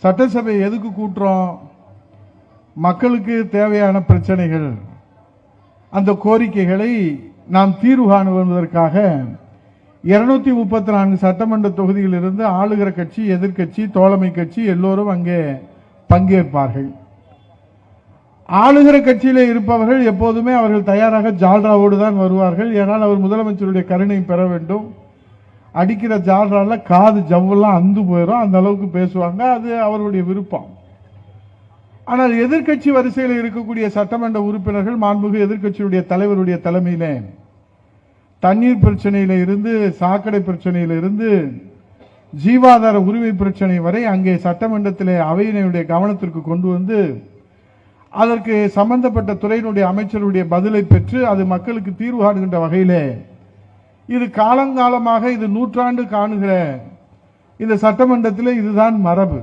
சட்டசபை எதுக்கு கூட்டுறோம்? மக்களுக்கு தேவையான பிரச்சனைகள், அந்த கோரிக்கைகளை நாம் தீர்வு காணுவதற்காக 234 சட்டமன்ற தொகுதியில் இருந்து ஆளுகிற கட்சி, எதிர்கட்சி, தோழமை கட்சி எல்லோரும் அங்கே பங்கேற்பார்கள். ஆளுகிற கட்சியிலே இருப்பவர்கள் எப்போதுமே அவர்கள் தயாராக ஜால்ராவோடு தான் வருவார்கள். ஏனால் அவர் முதலமைச்சருடைய கருணை பெற வேண்டும். அடிக்கிற ஜால்ரால காது ஜவ்வெல்லாம் அந்து போயிடும், அந்த அளவுக்கு பேசுவாங்க. அது அவருடைய விருப்பம். ஆனால் எதிர்கட்சி வரிசையில் இருக்கக்கூடிய சட்டமன்ற உறுப்பினர்கள் மாண்புமிகு எதிர்கட்சியுடைய தலைவருடைய தலைமையிலே தண்ணீர் பிரச்சனையில இருந்து, சாக்கடை பிரச்சனையில இருந்து, ஜீவாதார உரிமை பிரச்சனை வரை அங்கே சட்டமன்றத்திலே அவையினுடைய கவனத்திற்கு கொண்டு வந்து அதற்கு சம்பந்தப்பட்ட துறையினுடைய அமைச்சருடைய பதிலை பெற்று அது மக்களுக்கு தீர்வு காணுகின்ற வகையிலே இது காலங்காலமாக, இது நூற்றாண்டு காணுகிற இந்த சட்டமன்றத்தில் இதுதான் மரபு.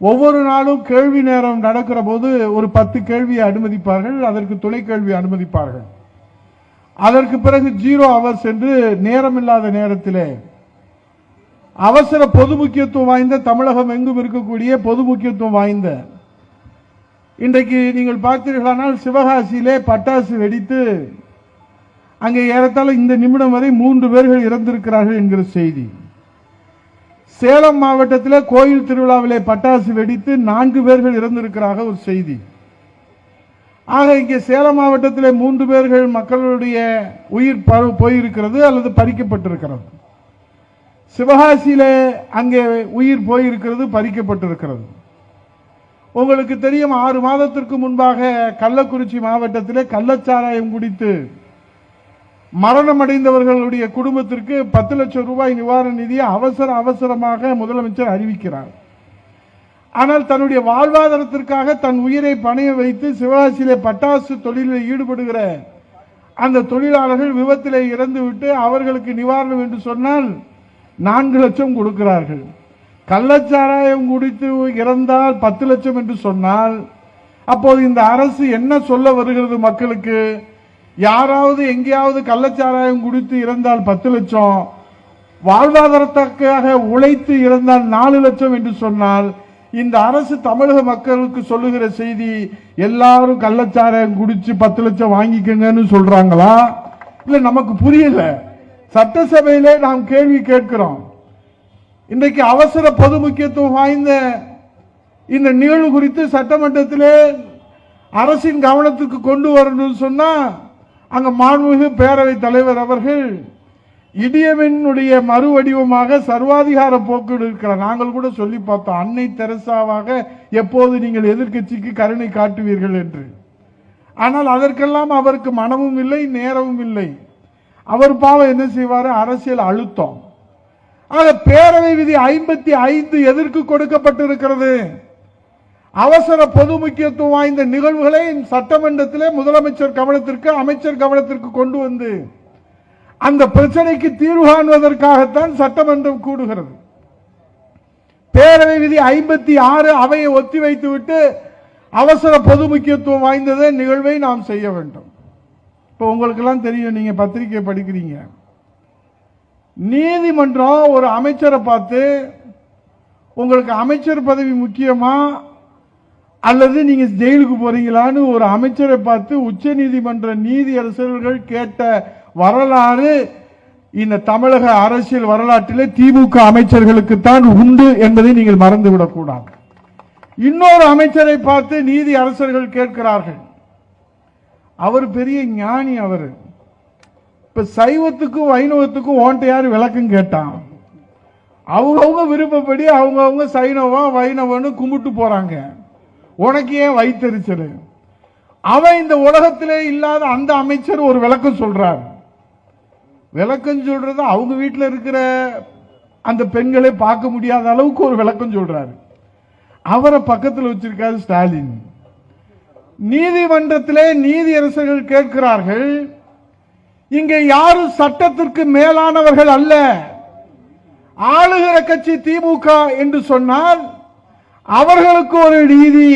ஒவ்வொரு நாளும் கேள்வி நேரம் நடக்கிற போது ஒரு 10 கேள்வியை அனுமதிப்பார்கள், அதற்கு துணை கேள்வி அனுமதிப்பார்கள். அதற்கு பிறகு 0 ஹவர்ஸ் என்று நேரமில்லாத நேரத்திலே அவசர பொது முக்கியத்துவம் வாய்ந்த, தமிழகம் எங்கும் இருக்கக்கூடிய பொது முக்கியத்துவம் வாய்ந்த, இன்றைக்கு நீங்கள் பார்த்தீர்களானால் சிவகாசியிலே பட்டாசு வெடித்து அங்கே ஏறத்தாழ இந்த நிமிடம் வரை 3 பேர்கள் இறந்திருக்கிறார்கள் என்கிற செய்தி. சேலம் மாவட்டத்தில் கோயில் திருவிழாவிலே பட்டாசு வெடித்து 4 பேர்கள் இறந்திருக்கிறார்கள் ஒரு செய்தி. ஆக இங்கே சேலம் மாவட்டத்தில் 3 பேர்கள் மக்களுடைய உயிர் போயிருக்கிறது அல்லது பறிக்கப்பட்டிருக்கிறது. சிவகாசியிலே அங்கே உயிர் போயிருக்கிறது, பறிக்கப்பட்டிருக்கிறது. உங்களுக்கு தெரியும், 6 மாதத்திற்கு முன்பாக கள்ளக்குறிச்சி மாவட்டத்திலே கள்ளச்சாராயம் குடித்து மரணம் அடைந்தவர்களுடைய குடும்பத்திற்கு 10 லட்சம் ரூபாய் நிவாரண நிதியை அவசரமாக முதலமைச்சர் அறிவிக்கிறார். ஆனால் தன்னுடைய வாழ்வாதாரத்திற்காக தன் உயிரை பணைய வைத்து சிவகாசியிலே பட்டாசு தொழிலில் ஈடுபடுகிற அந்த தொழிலாளர்கள் விபத்திலே இறந்துவிட்டு அவர்களுக்கு நிவாரணம் என்று சொன்னால் 4 லட்சம் கொடுக்கிறார்கள். கள்ளச்சாராயம் குடித்து இறந்தால் 10 லட்சம் என்று சொன்னால் அப்போது இந்த அரசு என்ன சொல்ல வருகிறது மக்களுக்கு? யாராவது எங்கேயாவது கள்ளச்சாராயம் குடித்து இறந்தால் 10 லட்சம், வாழ்வாதாரத்துக்காக உழைத்து இறந்தால் 4 லட்சம் என்று சொன்னால் இந்த அரசு தமிழக மக்களுக்கு சொல்லுகிற செய்தி, எல்லாரும் கள்ளச்சாராயம் குடிச்சு 10 லட்சம் வாங்கிக்கங்கன்னு சொல்றாங்களா? இல்ல நமக்கு புரியல. சட்டசபையிலே நாம் கேள்வி கேட்கிறோம். இன்றைக்கு அவசர பொது முக்கியத்துவம் வாய்ந்த இந்த நிகழ்வு குறித்து சட்டமன்றத்திலே அரசின் கவனத்துக்கு கொண்டு வரணும்னு சொன்னா அங்க மாண்புமிகு பேரவைத் தலைவர் அவர்கள் இடியவனுடைய மறுவடிவமாக சர்வாதிகார போக்கு இருக்கிறார். நாங்கள் கூட சொல்லி பார்த்தோம், அன்னை தெரசாவாக எப்போது நீங்கள் எதிர்க்கட்சிக்கு கருணை காட்டுவீர்கள் என்று. ஆனால் அதற்கெல்லாம் அவருக்கு மனமும் இல்லை, நேரமும் இல்லை. அவர் பாவம் என்ன செய்வார்? அரசியல் அழுத்தம். ஆக பேரவை விதி 55 எதற்கு கொடுக்கப்பட்டிருக்கிறது? அவசர பொது முக்கியத்துவம் வாய்ந்த நிகழ்வுகளை சட்டமன்றத்திலே முதலமைச்சர் கவனத்திற்கு, அமைச்சர் கவனத்திற்கு கொண்டு வந்து அந்த பிரச்சனைக்கு தீர்வு காணுவதற்காகத்தான் சட்டமன்றம் கூடுகிறது. பேரவை விதி 56 அவையை ஒத்திவைத்து விட்டு அவசர பொது முக்கியத்துவம் வாய்ந்ததை நிகழ்வை நாம் செய்ய வேண்டும். இப்போ உங்களுக்கு எல்லாம் தெரியும், நீங்க பத்திரிகை படிக்கிறீங்க. நீதிமன்றம் ஒரு அமைச்சரை பார்த்து உங்களுக்கு அமைச்சர் பதவி முக்கியமா அல்லது நீங்க ஜெயிலுக்கு போறீங்களான்னு ஒரு அமைச்சரை பார்த்து உச்ச நீதிமன்ற நீதியரசர்கள் கேட்ட வரலாறு இந்த தமிழக அரசியல் வரலாற்றிலே திமுக அமைச்சர்களுக்கு தான் உண்டு என்பதை நீங்கள் மறந்துவிடக் கூடாது. இன்னொரு அமைச்சரை பார்த்து நீதி அரசர்கள் கேட்கிறார்கள். அவர் பெரிய ஞானி. அவர் இப்ப சைவத்துக்கும் வைணவத்துக்கும் ஓன்ட்ட யாரு விளக்கம் கேட்டான்? அவங்கவுங்க விருப்பப்படி அவங்கவுங்க சைனவம் வைணவன்னு கும்பிட்டு போறாங்க. உனக்கு ஏன் வைத்தறிச்சல்? அவன் இந்த உலகத்திலே இல்லாத அந்த அமைச்சர் ஒரு விளக்கம் சொல்றார். விளக்கம் சொல்றது அவங்க வீட்டில் இருக்கிற அந்த பெண்களை பார்க்க முடியாத அளவுக்கு ஒரு விளக்கம் சொல்றாரு. அவரை பக்கத்தில் வச்சிருக்காரு ஸ்டாலின். நீதிமன்றத்திலே நீதியரசர்கள் கேட்கிறார்கள், இங்கே யாரும் சட்டத்திற்கு மேலானவர்கள் அல்ல. ஆளுகிற கட்சி திமுக என்று சொன்னால் அவர்களுக்கு ஒரு நீதி.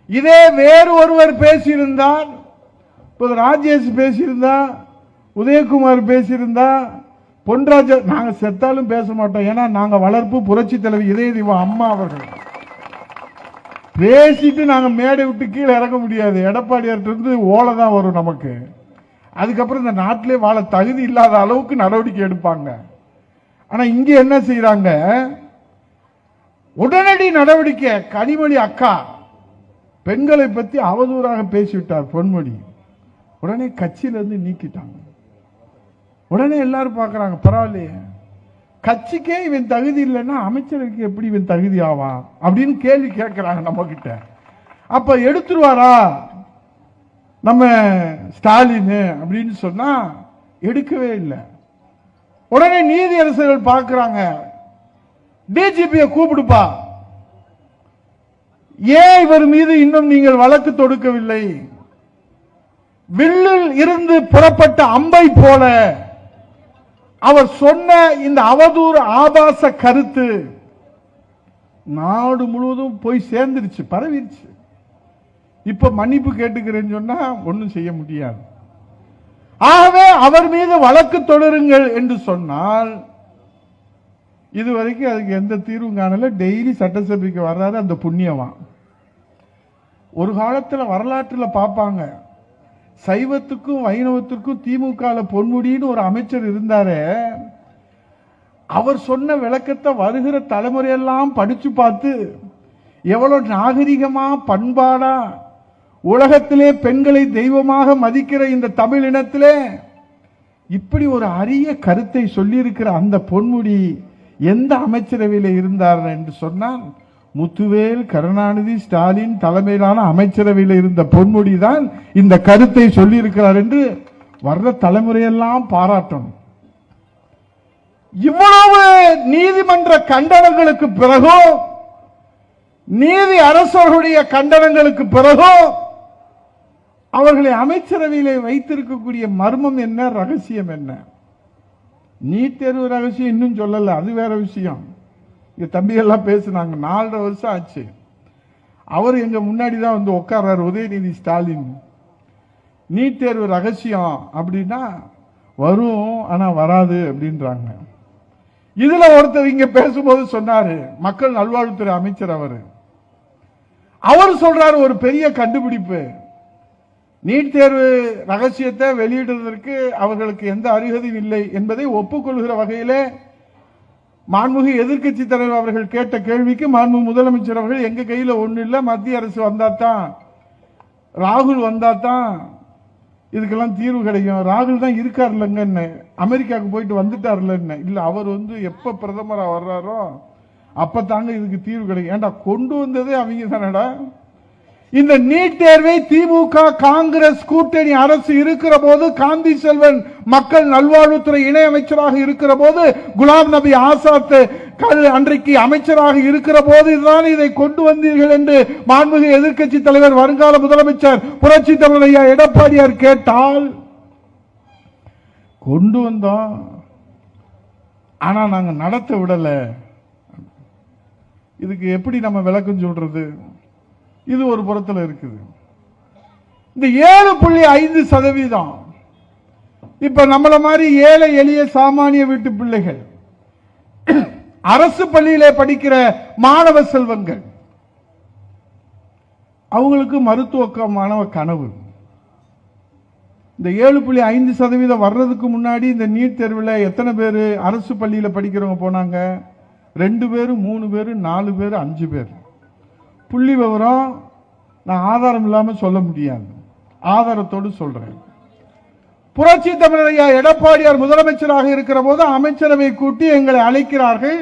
இதே வேறு ஒருவர் பேசியிருந்தால், ராஜேஷ் பேசியிருந்தா, உதயகுமார் பேசியிருந்தா, பொன்ராஜா நாங்க செத்தாலும் பேச மாட்டோம். ஏன்னா நாங்க வளர்ப்பு புரட்சி தலைவி இதய அம்மா அவர்கள். பேசிட்டு நாங்க மேடை விட்டு கீழே இறங்க முடியாது. எடப்பாடியார்ட்ட இருந்து ஓலை தான் வரும் நமக்கு. அதுக்கப்புறம் இந்த நாட்டிலே வாழ தகுதி இல்லாத அளவுக்கு நடவடிக்கை எடுப்பாங்க. ஆனா இங்க என்ன செய்யறாங்க? உடனடி நடவடிக்கை. கனிமொழி அக்கா பெண்களை பத்தி அவதூறாக பேசிவிட்டார் பொன்முடி. உடனே கட்சியிலிருந்து நீக்கிட்டாங்க. உடனே எல்லாரும் பார்க்கறாங்க, பரவாயில்லையே, கட்சிக்கே இவன் தகுதி இல்லைன்னா அமைச்சருக்கு எப்படி இவன் தகுதி ஆவான் அப்படின்னு கேள்வி கேட்கிறாங்க நம்ம கிட்ட. அப்ப எடுத்துருவாரா நம்ம ஸ்டாலின் அப்படின்னு சொன்னா எடுக்கவே இல்லை. உடனே நீதியரசர்கள் பார்க்கிறாங்க, டிஜிபியை கூப்பிடுப்பா, ஏன் இவர் மீது இன்னும் நீங்கள் வழக்கு தொடுக்கவில்லை? வில்லில் இருந்து புறப்பட்ட அம்பை போல அவர் சொன்ன இந்த அவதூறு ஆபாச கருத்து நாடு முழுவதும் போய் சேர்ந்துருச்சு, பரவிருச்சு. இப்ப மன்னிப்பு கேட்டுக்கிறேன்னு சொன்னா ஒன்னும் செய்ய முடியாது. ஆகவே அவர் மீது வழக்கு தொடருங்கள் என்று சொன்னால் இதுவரைக்கும் அதுக்கு எந்த தீர்வும் காணல. டெய்லி சட்டசபைக்கு வர்றாரு அந்த புண்ணியவான். ஒரு காலத்தில் வரலாற்றில் பார்ப்பாங்க, சைவத்துக்கும் வைணவத்திற்கும் திமுக பொன்முடின்னு ஒரு அமைச்சர் இருந்தாரு. அவர் சொன்ன விளக்கத்தை வருகிற தலைமுறையெல்லாம் படிச்சு பார்த்து எவ்வளவு நாகரிகமா பண்பாடா உலகத்திலே பெண்களை தெய்வமாக மதிக்கிற இந்த தமிழ் இனத்திலே இப்படி ஒரு அரிய கருத்தை சொல்லியிருக்கிற அந்த பொன்முடி எந்த அமைச்சரவையில் இருந்தார் என்று சொன்னால் முத்துவேல் கருணாநிதி ஸ்டாலின் தலைமையிலான அமைச்சரவையில் இருந்த பொன்முடி தான் இந்த கருத்தை சொல்லியிருக்கிறார் என்று வர்ற தலைமுறையெல்லாம் பாராட்டணும். இவ்வளவு நீதிமன்ற கண்டனங்களுக்கு பிறகோ நீதி அரசர்களுடைய கண்டனங்களுக்கு பிறகோ அவர்களை அமைச்சரவையிலே வைத்திருக்கக்கூடிய மர்மம் என்ன, ரகசியம் என்ன? நீட் தேர்வு ரகசியம் இன்னும் சொல்லல, அது வேற விஷயம். தம்பிகள்லாம் பேசுனாங்க, 4.5 வருஷம் ஆச்சு. அவர் எங்க முன்னாடி தான் வந்து உட்கார்றாரு உதயநிதி ஸ்டாலின். நீட் தேர்வு ரகசியம் அப்படின்னா வரும் ஆனா வராது அப்படின்றாங்க. இதுல ஒருத்தர் இங்க பேசும்போது சொன்னாரு, மக்கள் நல்வாழ்வுத்துறை அமைச்சர் அவர் சொல்றாரு ஒரு பெரிய கண்டுபிடிப்பு, நீட் தேர்வு ரகசியத்தை வெளியிடுவதற்கு அவர்களுக்கு எந்த அருகதையும் இல்லை என்பதை ஒப்புக்கொள்கிற வகையிலே மாண்புமிகு எதிர்க்கட்சி தலைவர் அவர்கள் கேட்ட கேள்விக்கு மாண்புமிகு முதலமைச்சர் அவர்கள் எங்க கையில ஒண்ணு இல்ல, மத்திய அரசு வந்தாதான், ராகுல் வந்தாதான் இதுக்கெல்லாம் தீர்வு கிடைக்கும். ராகுல் தான் இருக்கார் இல்லைங்கன்னு, அமெரிக்காவுக்கு போயிட்டு வந்துட்டார்ல. இல்ல அவர் எப்ப பிரதமரா வர்றாரோ அப்பதாங்க இதுக்கு தீர்வு கிடைக்கும். ஏண்டா கொண்டு வந்ததே அவங்க தானடா. இந்த நீட் தேர்வை திமுக காங்கிரஸ் கூட்டணி அரசு இருக்கிற போது, காந்தி செல்வன் மக்கள் நல்வாழ்வுத்துறை இணை அமைச்சராக இருக்கிற போது, குலாம் நபி ஆசாத் அன்றைக்கு அமைச்சராக இருக்கிற போது இதுதான் இதை கொண்டு வந்தீர்கள் என்று மாண்புமிகு எதிர்க்கட்சி தலைவர் வருங்கால முதலமைச்சர் புரட்சி தமிழர் ஐயா எடப்பாடியார் கேட்டால், கொண்டு வந்தோம் ஆனா நாங்க நடத்த விடல. இதுக்கு எப்படி நம்ம விளக்கம் சொல்றது? இது ஒரு புறத்தில் இருக்குது. இந்த 7.5% இப்ப நம்மள மாதிரி ஏழை எளிய சாமானிய வீட்டு பிள்ளைகள், அரசு பள்ளியிலே படிக்கிற மாணவ செல்வங்கள், அவங்களுக்கு மருத்துவ மாணவ கனவு. இந்த 7.5% வர்றதுக்கு முன்னாடி இந்த நீட் தேர்வில் எத்தனை பேர் அரசு பள்ளியில் படிக்கிறவங்க போனாங்க? 2 பேர், 3 பேர், 4 பேர், 5 பேர். புள்ளி விவரம் நான் ஆதாரம் இல்லாம சொல்ல முடியாது, ஆதாரத்தோடு சொல்றேன். புரட்சி தமிழர் ஐயா எடப்பாடியார் முதலமைச்சராக இருக்கிற போது அமைச்சரவை கூட்டி எங்களை அழைக்கிறார்கள்.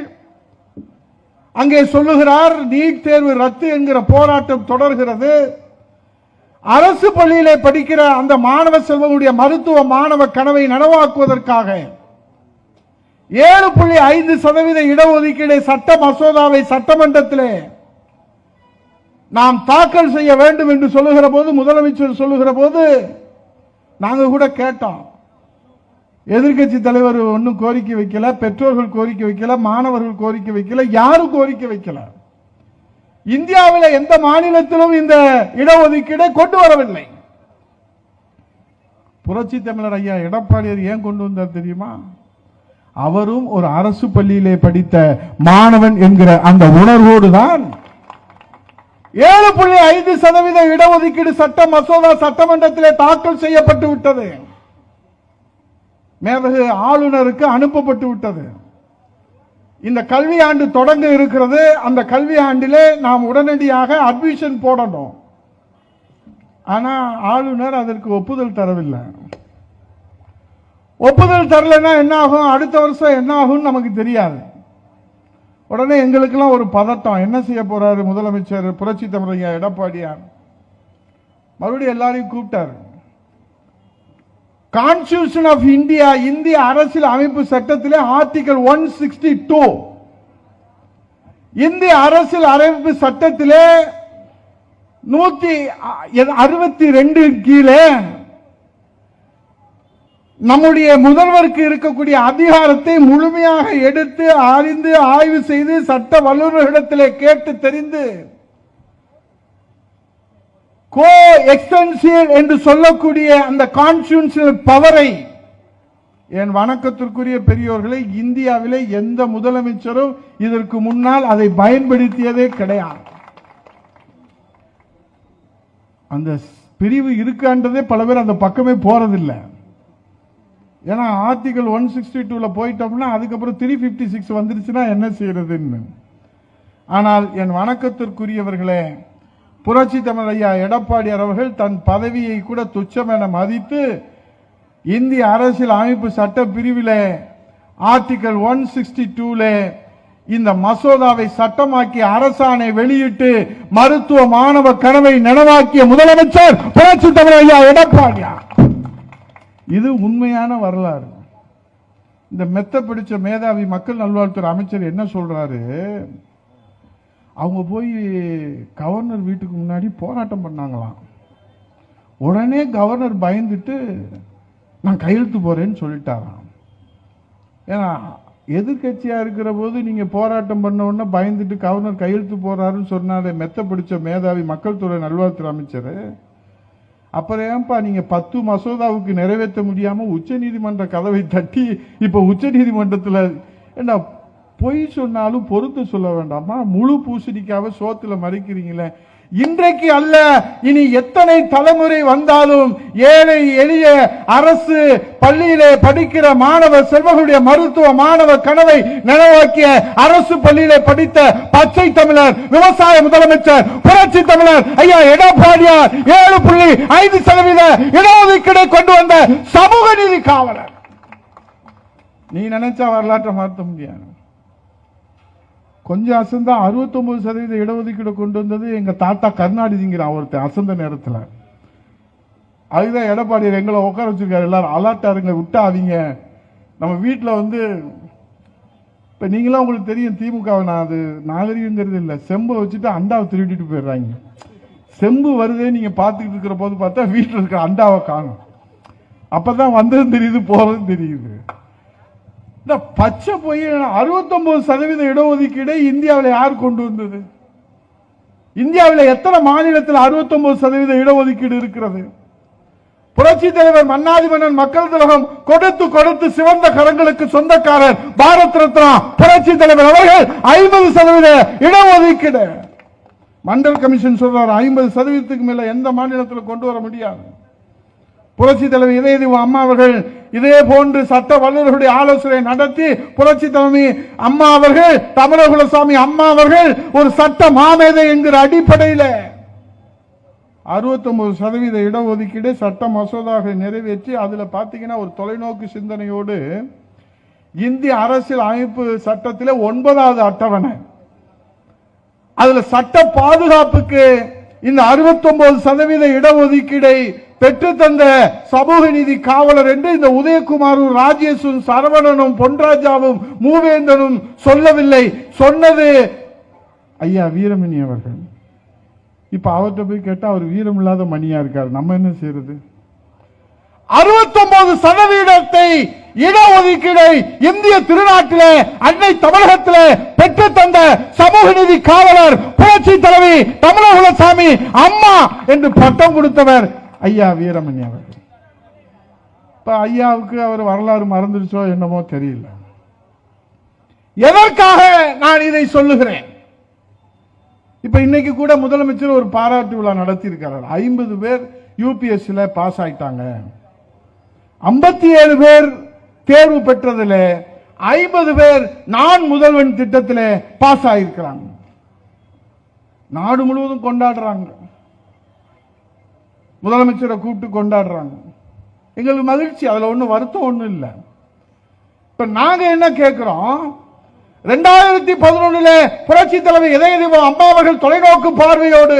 அங்கே சொல்லுகிறார், நீட் தேர்வு ரத்து என்கிற போராட்டம் தொடர்கிறது. அரசு பள்ளியிலே படிக்கிற அந்த மாணவ செல்வங்களுடைய மருத்துவ மாணவ கனவை நனவாக்குவதற்காக 7.5% இடஒதுக்கீடு சட்ட மசோதாவை சட்டமன்றத்திலே நாம் தாக்கல் செய்ய வேண்டும் என்று சொல்லுகிற போது, முதலமைச்சர் சொல்லுகிற போது நாங்க கூட கேட்டோம். எதிர்க்கட்சி தலைவர் ஒன்னும் கோரிக்கை வைக்கல, பெற்றோர்கள் கோரிக்கை வைக்கல, மாணவர்கள் கோரிக்கை வைக்கல, யாரும் கோரிக்கை வைக்கல. இந்தியாவில் எந்த மாநிலத்திலும் இந்த இடஒதுக்கீடை கொண்டு வரவில்லை. புரட்சி தமிழர் ஐயா எடப்பாடியார் ஏன் கொண்டு வந்தார் தெரியுமா? அவரும் ஒரு அரசு பள்ளியிலே படித்த மாணவன் என்கிற அந்த உணர்வோடு தான் 7.5% இடஒதுக்கீடு சட்ட மசோதா சட்டமன்றத்திலே தாக்கல் செய்யப்பட்டு விட்டது. மேதகு ஆளுநருக்கு அனுப்பப்பட்டு விட்டது. இந்த கல்வியாண்டு தொடங்க இருக்கிறது. அந்த கல்வியாண்டிலே நாம் உடனடியாக அட்மிஷன் போடணும். ஆனா ஆளுநர் அதற்கு ஒப்புதல் தரவில்லை. ஒப்புதல் தரலன்னா என்ன ஆகும், அடுத்த வருஷம் என்ன ஆகும் நமக்கு தெரியாது. உடனே எங்களுக்கெல்லாம் ஒரு பதட்டம், என்ன செய்ய போறாரு முதலமைச்சர் புரட்சி தமிழர் எடப்பாடியார். மறுபடியும் எல்லாரையும் கூப்பிட்டார். கான்ஸ்டிடியூஷன் ஆஃப் இந்தியா, இந்திய அரசியல் அமைப்பு சட்டத்திலே ஆர்டிகல் 162, இந்திய அரசியல் அமைப்பு சட்டத்திலே 162 கீழே நம்முடைய முதல்வருக்கு இருக்கக்கூடிய அதிகாரத்தை முழுமையாக எடுத்து அறிந்து ஆய்வு செய்து சட்ட வல்லுநர்களிடத்திலே கேட்டு தெரிந்து கோ எக்ஸ்டென்சிவ் என்று சொல்லக்கூடிய அந்த கான்ஸ்டிடியூஷனல் பவரை, என் வணக்கத்திற்குரிய பெரியோர்களை, இந்தியாவிலே எந்த முதலமைச்சரும் இதற்கு முன்னால் அதை பயன்படுத்தியதே கிடையாது. அந்த பிரிவு இருக்கான்றதே பல பேர் அந்த பக்கமே போறதில்லை. ஏன்னா ஆர்டிகல் 162ல போயிட்டோம்னா அதுக்கப்புறம் 356 வந்துருச்சுன்னா என்ன செய்யறதுன்னு. ஆனால் என் வணக்கத்திற்குரியவர்களே, புரட்சி தமிழர் ஐயா எடப்பாடியார் அவர்கள் தன் பதவியை கூட துச்சம் என மதித்து இந்திய அரசியல் அமைப்பு சட்ட பிரிவிலே ஆர்டிகல் 162ல இந்த மசோதாவை சட்டமாக்கி அரசாணை வெளியிட்டு மருத்துவ மாணவ கனவை நனவாக்கிய முதலமைச்சர் புரட்சி தமிழர் ஐயா எடப்பாடியார். இது உண்மையான வரலாறு. இந்த மெத்த பிடிச்ச மேதாவி மக்கள் நல்வாழ்வுத்துறை அமைச்சர் என்ன சொல்றாரு, அவங்க போய் கவர்னர் வீட்டுக்கு முன்னாடி போராட்டம் பண்ணாங்களாம். உடனே கவர்னர் பயந்துட்டு நான் கையெழுத்து போறேன்னு சொல்லிட்டாராம். ஏன்னா எதிர்கட்சியா இருக்கிற போது நீங்க போராட்டம் பண்ண உடனே பயந்துட்டு கவர்னர் கையெழுத்து போறாருன்னு சொன்னாலே மெத்த பிடிச்ச மேதாவி மக்கள் துறை நல்வாழ்வுத்துறை அமைச்சர், அப்புறம் ஏன்பா நீங்க 10 மசோதாவுக்கு நிறைவேற்ற முடியாம உச்ச நீதிமன்ற கதவை தட்டி இப்ப உச்ச நீதிமன்றத்தில் என்ன பொய் சொன்னாலும் பொறுத்து சொல்ல வேண்டாமா? முழு பூசணிக்காக சோத்துல மறைக்கிறீங்களே. இன்றைக்கு அல்ல, இனி எத்தனை தலைமுறை வந்தாலும் ஏழை எளிய அரசு பள்ளியிலே படிக்கிற மாணவ செல்வங்களுடைய மருத்துவ மாணவ கனவை நனவாக்கிய அரசு பள்ளியிலே படித்த பச்சை தமிழர் விவசாய முதலமைச்சர் புரட்சி தமிழர் ஐயா எடப்பாடியார் 7.5% இடஒதுக்கீடை கொண்டு வந்த சமூக நீதி காவலர். நீ நினைச்சா வரலாற்றை மாற்ற முடியாது. கொஞ்சம் அசந்தா 69% இடஒதுக்கீடு கொண்டு வந்தது எங்க தாத்தா கருணாநிதிங்கிற ஒருத்தர் அசந்த நேரத்தில். அதுதான் எடப்பாடி எங்களை உட்கார வச்சிருக்காரு. எல்லாரும் அலர்ட்டா இருங்க, விட்டாதீங்க. நம்ம வீட்டில் வந்து இப்ப நீங்களாம் உங்களுக்கு தெரியும், திமுக அது நாகரிகங்கிறது இல்லை, செம்பை வச்சுட்டு அண்டாவை திருடிட்டு போயிடுறாங்க. செம்பு வருதே நீங்க பார்த்துக்கிட்டு இருக்கிற போது பார்த்தா வீட்டில் இருக்கிற அண்டாவை காணும். அப்பதான் வந்ததும் தெரியுது, போறதும் தெரியுது. பச்சை போய் 69% இடஒதுக்கீடு இந்தியாவில் யார் கொண்டு வந்தது? இந்தியாவில் எத்தனை மாநிலத்தில் 69% இடஒதுக்கீடு இருக்கிறது? புரட்சி தலைவர் மன்னாதி மன்னன் மக்கள் திலகம் கொடுத்து கொடுத்து சிவந்த கரங்களுக்கு சொந்தக்காரர் பாரத் ரத்னா புரட்சி தலைவர் அவர்கள் 50% இடஒதுக்கீடு. மண்டல் கமிஷன் சொல்றாரு 50%க்கு மேல எந்த மாநிலத்தில் கொண்டு வர முடியாது. புரட்சி தலைவர் இதயதேவ அம்மா அவர்கள் இதே போன்று சட்ட வல்லுநர்களுடைய ஆலோசனை நடத்தி புரட்சி தலைவி அம்மா அவர்கள் தமிழகுலசாமி அம்மா அவர்கள் ஒரு சட்ட மாமேதை என்கிற அடிப்படையில் 69% இடஒதுக்கீடு சட்ட மசோதாவை நிறைவேற்றி அதுல பாத்தீங்கன்னா ஒரு தொலைநோக்கு சிந்தனையோடு இந்திய அரசியல் அமைப்பு சட்டத்திலே 9வது அட்டவணை, அதுல சட்ட பாதுகாப்புக்கு இந்த 69% இடஒதுக்கீடை பெற்று தந்த சமூக நீதி காவலர் என்று இந்த உதயகுமாரும் ராஜேஷும் சரவணனும் பொன்ராஜாவும் மூவேந்தனும் சொல்லவில்லை, சொன்னது ஐயா வீரமணி அவர்கள். இப்ப அவர்கிட்ட போய் கேட்டா அவர் வீரம் இல்லாத மணியா இருக்காரு. நம்ம என்ன செய்யறது? 69% இடஒதுக்கீடை இந்திய திருநாட்டிலே அன்னை தமிழகத்திலே பெற்று தந்த சமூக நீதி காவலர் புரட்சி தலைவி தமிழகுலசாமி அம்மா என்று பட்டம் கொடுத்தவர் ஐயா வீரமணி அவர்கள். இப்ப ஐயாவுக்கு அவர் வரலாறு மறந்துருச்சோ என்னமோ தெரியல. எதற்காக நான் இதை சொல்லுகிறேன்? இப்ப இன்னைக்கு கூட முதலமைச்சர் ஒரு பாராட்டு விழா நடத்தி இருக்கிறார். 50 பேர் யூபிஎஸ்சில பாஸ் ஆயிட்டாங்க. 57 பேர் தேர்வு பெற்றதில் 50 பேர் நான் முதல்வன் திட்டத்தில் பாஸ் ஆயிருக்கிறாங்க. நாடு முழுவதும் கொண்டாடுறாங்க. முதலமைச்சரை கூப்பிட்டு கொண்டாடுறாங்க. எங்களுக்கு மகிழ்ச்சி, அதுல ஒன்றும் வருத்தம் ஒன்றும் இல்லை. இப்ப நாங்க என்ன கேட்கிறோம்? 2011 புரட்சி தலைவர் இதய அம்மா அவர்கள் தொலைநோக்கு பார்வையோடு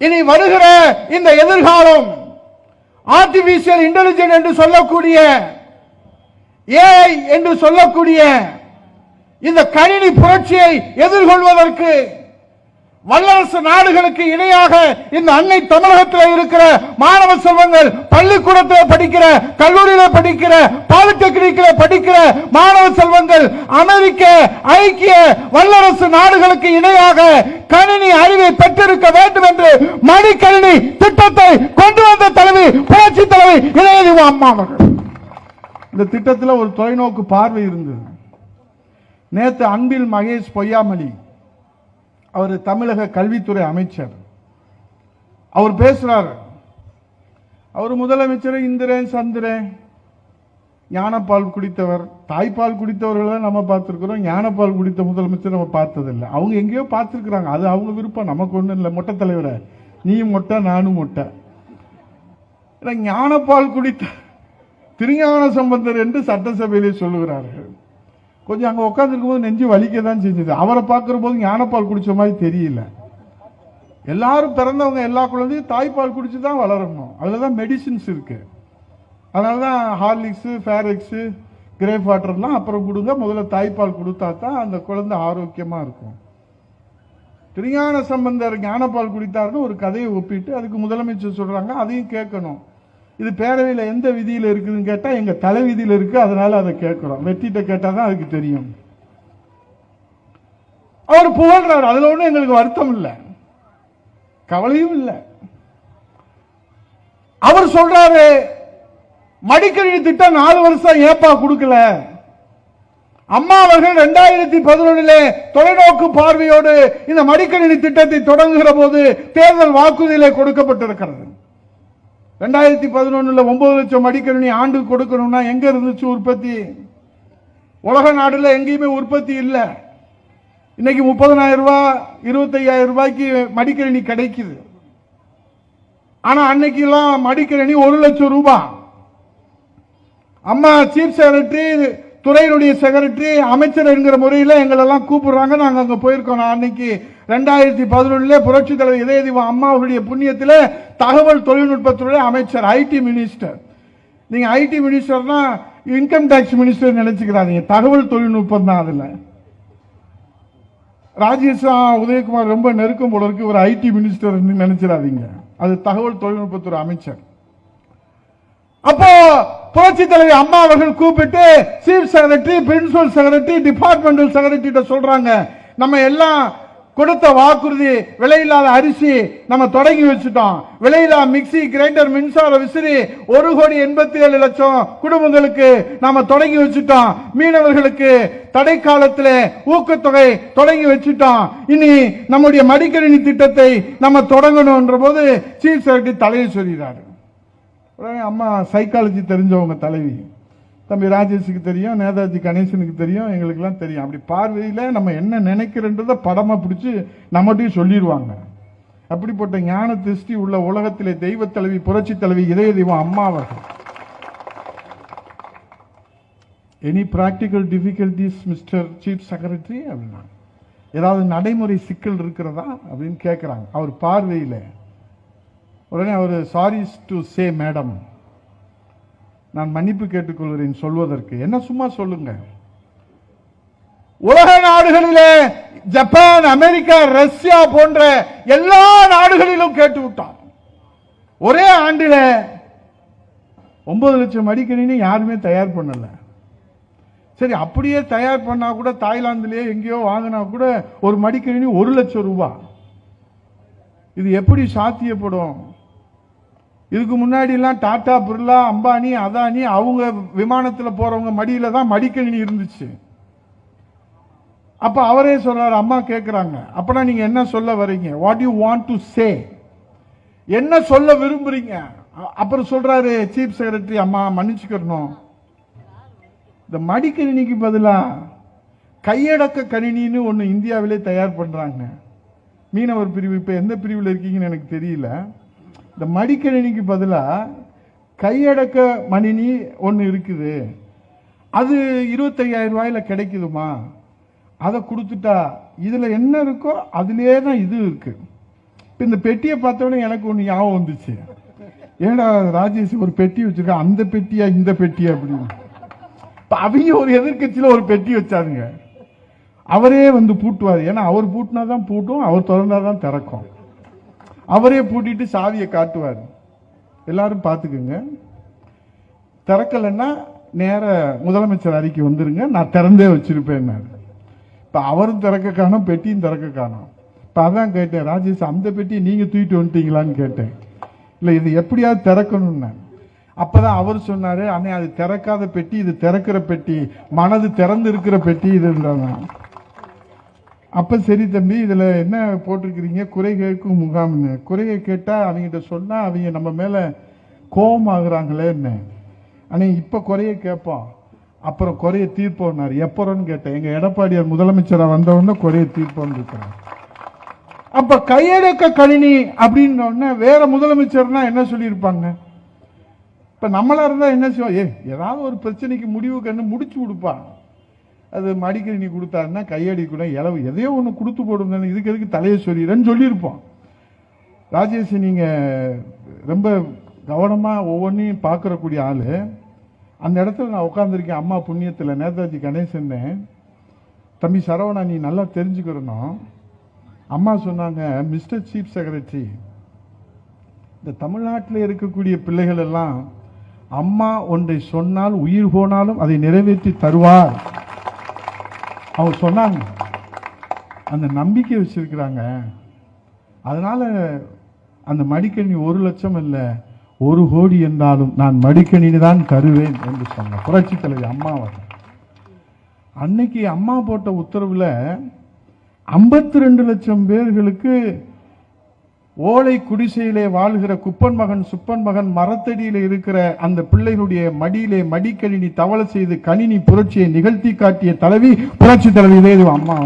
இனி வருகிற இந்த எதிர்காலம் ஆர்டிபிஷியல் இன்டெலிஜென்ஸ் என்று சொல்லக்கூடிய ஏஐ என்று சொல்லக்கூடிய இந்த கணினி புரட்சியை எதிர்கொள்வதற்கு வல்லரசு நாடுகளுக்கு இணையாக இந்த அன்னை தமிழகத்தில் இருக்கிற மாணவ செல்வங்கள் பள்ளிக்கூடத்தில் படிக்கிற, கல்லூரியில் படிக்கிற, பாலிடெக்னிக்கில் படிக்கிற மாணவ செல்வங்கள் அமெரிக்க ஐக்கிய வல்லரசு நாடுகளுக்கு இணையாக கணினி அறிவை பெற்றிருக்க வேண்டும் என்று மடிக்கணினி திட்டத்தை கொண்டு வந்த தலைவி புரட்சி தலைவி இதய அம்மா அவர்கள். இந்த திட்டத்தில் ஒரு தொலைநோக்கு பார்வை இருந்தது. நேற்று அன்பில் மகேஷ் பொய்யாமொழி, அவர் தமிழக கல்வித்துறை அமைச்சர், அவர் பேசுறார். அவர் முதலமைச்சர் இந்திரன் சந்திரன் ஞானப்பால் குடித்தவர், தாய்ப்பால் குடித்தவர்களை நம்ம பார்த்திருக்கிறோம். ஞானப்பால் குடித்த முதலமைச்சர் நம்ம பார்த்ததில்லை. அவங்க எங்கேயோ பார்த்திருக்கிறாங்க. அது அவங்க விருப்பம், நமக்கு ஒன்றும் இல்லை. மொட்டை தலைவரை, நீயும் மொட்டை நானும் மொட்டை. ஞானப்பால் குடித்த திருஞான சம்பந்தர் என்று சட்டசபையிலே சொல்லுகிறார்கள். கொஞ்சம் அங்க உட்கார்ந்துருக்கும் போது நெஞ்சு வலிக்க தான் செஞ்சது. அவரை பார்க்கிற போது ஞானப்பால் குடிச்ச மாதிரி தெரியல. எல்லாரும் பிறந்தவங்க எல்லா குழந்தையும் தாய்ப்பால் குடிச்சு தான் வளரணும். அதுலதான் மெடிசின்ஸ் இருக்கு. அதனாலதான் ஹார்லிக்ஸ், ஃபேரெக்ஸ், கிரேப் வாட்டர்லாம் அப்புறம் கொடுங்க, முதல்ல தாய்ப்பால் கொடுத்தா தான் அந்த குழந்தை ஆரோக்கியமா இருக்கும். திருஞான சம்பந்தர் ஞானப்பால் குடித்தாருன்னு ஒரு கதையை ஒப்பிட்டு அதுக்கு முதலமைச்சர் சொல்றாங்க, அதையும் கேட்கணும். இது பேரவையில் எந்த விதியில் இருக்குதுன்னு கேட்டா எங்க தலை விதியில் இருக்கு, அதனால அதை கேட்கிறோம். வெற்றிட்ட கேட்டாதான் அதுக்கு தெரியும். அவர் புகழ்றாரு, அதுல ஒண்ணு எங்களுக்கு வருத்தம் இல்லை, கவலையும் இல்லை. அவர் சொல்றாரு மடிக்கணினி திட்டம் 4 வருஷம் ஏப்பா கொடுக்கல. அம்மா அவர்கள் 2011 தொலைநோக்கு பார்வையோடு இந்த மடிக்கணினி திட்டத்தை தொடங்குகிற போது தேர்தல் வாக்குறுதியிலே கொடுக்கப்பட்டிருக்கிறது. 2011 9 லட்சம் மடிக்கணினி ஆண்டு கொடுக்கணும்னா எங்க இருந்துச்சு உற்பத்தி? உலக நாடுல எங்கேயுமே உற்பத்தி இல்ல. இன்னைக்கு 30,000 ரூபாய் 25,000 ரூபாய்க்கு மடிக்கணினி கிடைக்குது. ஆனா அன்னைக்கு எல்லாம் மடிக்கணினி 1 லட்சம் ரூபாய். அம்மா சீஃப் செக்ரட்டரி, துறையினுடைய செக்ரட்டரி, அமைச்சர் என்கிற முறையில் எங்களெல்லாம் கூப்பிடுறாங்க. நாங்க அங்க போயிருக்கோம். அன்னைக்கு 2011 புரட்சி தலைவர் இதய அம்மாவுடைய புண்ணியத்தில் தகவல் தொழில்நுட்பத்துறை அமைச்சர், ஐடி மினிஸ்டர். நீங்க ஐடி மினிஸ்டர்னா இன்கம் டாக்ஸ் மினிஸ்டர் நினைச்சுக்கிறாதீங்க, தகவல் தொழில்நுட்பம் தான். அதுல ராஜேஷ் உதயகுமார் ரொம்ப நெருக்கம் போல இருக்கு, ஒரு ஐடி மினிஸ்டர் நினைச்சிடாதீங்க, அது தகவல் தொழில்நுட்பத்துறை அமைச்சர். அப்போ புரட்சி தலைவர் அம்மா அவர்கள் கூப்பிட்டு chief secretary, principal secretary, departmental secretary சொல்றாங்க, நம்ம எல்லாம் கொடுத்த வாக்குறுதி விலையில்லாத அரிசி நம்ம தொடங்கி வச்சுட்டோம். விலையில்லா மிக்சி, கிரைண்டர், மின்சார விசிறி 1,87,00,000 குடும்பங்களுக்கு நாம தொடங்கி வச்சுட்டோம். மீனவர்களுக்கு தடை காலத்தில் ஊக்கத்தொகை தொடங்கி வச்சுட்டோம். இனி நம்முடைய மடிக்கணினி திட்டத்தை நம்ம தொடங்கணும் போது சீஃப் செக்ரட்டரி தலையை சொல்கிறாரு. அம்மா சைக்காலஜி தெரிஞ்சவங்க தலைவி, தம்பி ராஜேஷுக்கு தெரியும், நேதாஜி கணேசனுக்கு தெரியும், எங்களுக்கெல்லாம் தெரியும். அப்படி பார்வையில நம்ம என்ன நினைக்கிறன்றத படமா பிடிச்சு நம்மகிட்டையும் சொல்லிடுவாங்க. அப்படிப்பட்ட ஞான திருஷ்டி உள்ள உலகத்திலே தெய்வ தலைவி புரட்சி தலைவி இதய தெய்வம் அம்மா அவர்கள். Any practical difficulties mister chief secretary அப்படின்னா, ஏதாவது நடைமுறை சிக்கல் இருக்கிறதா அப்படின்னு கேட்கிறாங்க. அவர் பார்வையில் உடனே அவர் சாரி டு சே மேடம், நான் மன்னிப்பு கேட்டுக்கொள்கிறேன் சொல்வதற்கு. என்ன சும்மா சொல்லுங்க, உலக நாடுகளிலே ஜப்பான், அமெரிக்கா, ரஷ்யா போன்ற எல்லா நாடுகளிலும் கேட்டு விட்டார். ஒரே ஆண்டில் 9 லட்சம் மடிக்கணினி யாருமே தயார் பண்ணல. சரி, அப்படியே தயார் பண்ணா கூட தாய்லாந்திலேயே எங்கேயோ வாங்கினா கூட ஒரு மடிக்கணினி 1 லட்சம் ரூபாய். இது எப்படி சாத்தியப்படும்? இதுக்கு முன்னாடி எல்லாம் டாடா, பிர்லா, அம்பானி, அதானி அவங்க விமானத்தில் போறவங்க மடியில தான் மடிக்கணினி இருந்துச்சு. அப்ப அவரே சொல்றாரு, அம்மா கேட்கிறாங்க, அப்பனா நீங்க என்ன சொல்ல வரீங்க, what you want to say, என்ன சொல்ல விரும்புறீங்க? அப்புறம் சொல்றாரு சீஃப் செக்ரட்டரி, அம்மா மன்னிச்சுக்கணும், இந்த மடிக்கணினிக்கு பதிலா கையடக்க கணினின்னு ஒன்று இந்தியாவிலே தயார் பண்றாங்க. மீனவர் பிரிவு இப்ப எந்த பிரிவில் இருக்கீங்கன்னு எனக்கு தெரியல. இந்த மடிக்கணினிக்கு பதிலாக கையடக்க மணினி ஒன்று இருக்குது, அது 25,000 ரூபாயில கிடைக்குதுமா, அதை கொடுத்துட்டா இதுல என்ன இருக்கோ அதுலேயே தான் இது இருக்கு. இந்த பெட்டியை பார்த்தோன்னே எனக்கு ஒன்று ஞாபகம் வந்துச்சு, ஏடா ராஜேஷ் ஒரு பெட்டி வச்சிருக்கா, அந்த பெட்டியா இந்த பெட்டியா அப்படின்னு. அவங்க ஒரு எதிர்கட்சியில ஒரு பெட்டி வச்சாருங்க, அவரே வந்து பூட்டுவார், ஏன்னா அவர் பூட்டினாதான் பூட்டும், அவர் திறந்தாதான் திறக்கும். அவரே பூட்டிட்டு சாவியை காட்டுவார், எல்லாரும் பார்த்துக்குங்க, திறக்கலைன்னா நேர முதலமைச்சர் அறிக்கை வந்துருங்க, நான் திறந்தே வச்சிருப்பேன். இப்ப அவரும் திறக்க காணும், பெட்டியும் திறக்க காணும். இப்ப அதான் கேட்டேன், ராஜேஷ் அந்த பெட்டியை நீங்க தூக்கிட்டு வந்துட்டீங்களான்னு கேட்டேன். இல்ல இது எப்படியாவது திறக்கணும்னு. அப்பதான் அவர் சொன்னாரு, அண்ணே அது திறக்காத பெட்டி, இது திறக்கிற பெட்டி, மனது திறந்து இருக்கிற பெட்டி இது. அப்ப சரி தம்பி, இதுல என்ன போட்டிருக்கிறீங்க, குறை கேட்கும் முகாம்னு. குறையை கேட்டா அவங்ககிட்ட சொன்னா அவங்க நம்ம மேல கோபம் ஆகுறாங்களே என்ன. அண்ணே இப்ப குறைய கேட்போம், அப்புறம் குறைய தீர்ப்போம்னாரு. எப்போன்னு கேட்டேன், எங்க எடப்பாடியார் முதலமைச்சரா வந்தவொடனே குறைய தீர்ப்போம் இருக்கிறார். அப்ப கையடக்க கணினி அப்படின்னு வேற முதலமைச்சர்னா என்ன சொல்லியிருப்பாங்க? இப்ப நம்மளா இருந்தா என்ன செய்வோம், ஏதாவது ஒரு பிரச்சனைக்கு முடிவு கண்ணு முடிச்சு கொடுப்பா, அது மடிக்கணினி கொடுத்தாருன்னா கையடி கூட இளவு எதையோ ஒன்று கொடுத்து போடுங்க, இதுக்கு எதுக்கு தலையை சொல்லிடுறேன்னு சொல்லியிருப்போம். ராஜேஷ் நீங்க ரொம்ப கவனமா ஒவ்வொன்றையும் பார்க்கறக்கூடிய ஆளு. அந்த இடத்துல நான் உட்காந்துருக்கேன், அம்மா புண்ணியத்தில் நேதாஜி கணேசன். தம்பி சரவணா நீ நல்லா தெரிஞ்சுக்கிறணும், அம்மா சொன்னாங்க, மிஸ்டர் சீஃப் செக்ரட்டரி, இந்த தமிழ்நாட்டில் இருக்கக்கூடிய பிள்ளைகள் எல்லாம் அம்மா ஒன்றை சொன்னால் உயிர் போனாலும் அதை நிறைவேற்றி தருவார் அவங்க சொன்னாங்க. அந்த நம்பிக்கை வச்சிருக்கிறாங்க. அதனால அந்த மடிக்கணினி 1 லட்சம் இல்ல 1 கோடி என்றாலும் நான் மடிக்கணினி தான் தருவேன் என்று சொன்ன புரட்சி தலைவி அம்மா. அன்னைக்கு அம்மா போட்ட உத்தரவுல 52 லட்சம் பேர்களுக்கு ஓலை குடிசையிலே வாழ்கிற குப்பன் மகன் சுப்பன் மகன் மரத்தடியில இருக்கிற அந்த பிள்ளைகளுடைய மடியிலே மடிக்கணினி தவள செய்து கணினி புரட்சியை நிகழ்த்தி காட்டிய தலைவி புரட்சி தலைவி இது அம்மா.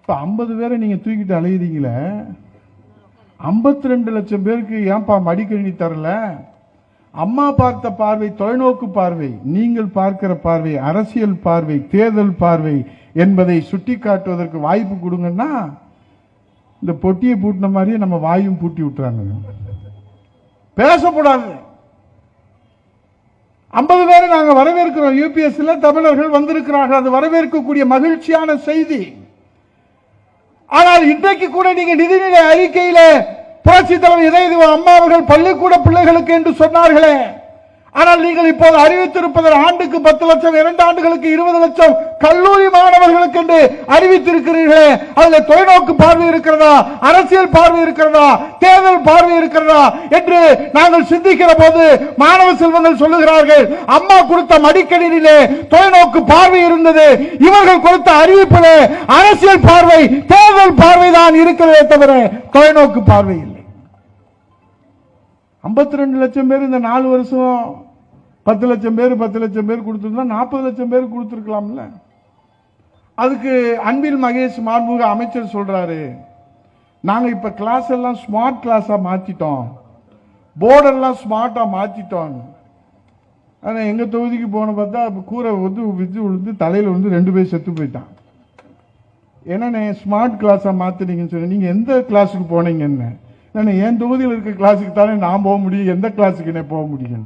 இப்ப 50 பேரை நீங்க தூக்கிட்டு அலையுறீங்களே, 52 லட்சம் பேருக்கு ஏன்பா மடிக்கணினி தரல? அம்மா பார்த்த பார்வை தொலைநோக்கு பார்வை, நீங்கள் பார்க்கிற பார்வை அரசியல் பார்வை, தேர்தல் பார்வை என்பதை சுட்டி காட்டுவதற்கு வாய்ப்பு கொடுங்கன்னா இந்த பொட்டியை பூட்டின மாதிரியே நம்ம வாயும் பூட்டி விட்டுறாங்க. பேசக்கூடாது. 50 பேரை நாங்க வரவேற்கிறோம். யூபிஎஸ்ல தமிழர்கள் வந்திருக்கிறார்கள், அது வரவேற்கக்கூடிய மகிழ்ச்சியான செய்தி. ஆனால் இன்றைக்கு கூட நீங்க நிதிநிலை அறிக்கையில புரட்சி தலைவர் இதய அம்மா அவர்கள் பள்ளிக்கூட பிள்ளைகளுக்கு என்று சொன்னார்களே, ஆனால் நீங்கள் இப்போது அறிவித்திருப்பது ஆண்டுக்கு 10 லட்சம், 2 ஆண்டுகளுக்கு 20 லட்சம் கல்லூரி மாணவர்களுக்கு என்று அறிவித்திருக்கிறீர்களே, அதில் தொலைநோக்கு பார்வை இருக்கிறதா, அரசியல் பார்வை இருக்கிறதா, தேர்தல் பார்வை இருக்கிறதா என்று நாங்கள் சிந்திக்கிற போது மாணவ செல்வங்கள் சொல்லுகிறார்கள், அம்மா கொடுத்த மடிக்கணினிலே தொலைநோக்கு பார்வை இருந்தது, இவர்கள் கொடுத்த அறிவிப்பிலே அரசியல் பார்வை தேர்தல் பார்வை தான் இருக்கிறதே தவிர தொலைநோக்கு பார்வை இல்லை. 52 லட்சம் பேர் இந்த 4 வருஷம் 10 லட்சம் பேர் 10 லட்சம் பேர் கொடுத்திருந்தா 40 லட்சம் பேர் கொடுத்திருக்கலாம்ல. அதுக்கு அன்பில் மகேஷ் மாண்புமிகு அமைச்சர் சொல்றாரு, நாங்க இப்ப கிளாஸ் எல்லாம் ஸ்மார்ட் கிளாஸா மாத்திட்டோம், போர்டெல்லாம் ஸ்மார்ட்டா மாத்திட்டோம். ஆனா எங்க தொகுதிக்கு போன பார்த்தா கூரை வந்து விழுந்து தலையில வந்து 2 பேர் செத்து போயிட்டான். ஏன்னா ஸ்மார்ட் கிளாஸா மாத்தினீங்கன்னு சொல்லி, நீங்க எந்த கிளாஸுக்கு போனீங்கன்னு. என் தொகுதியில் இருக்க கிளாஸுக்கு தானே நான் போக முடியும், எந்த கிளாஸுக்கு என்ன போக முடியும்?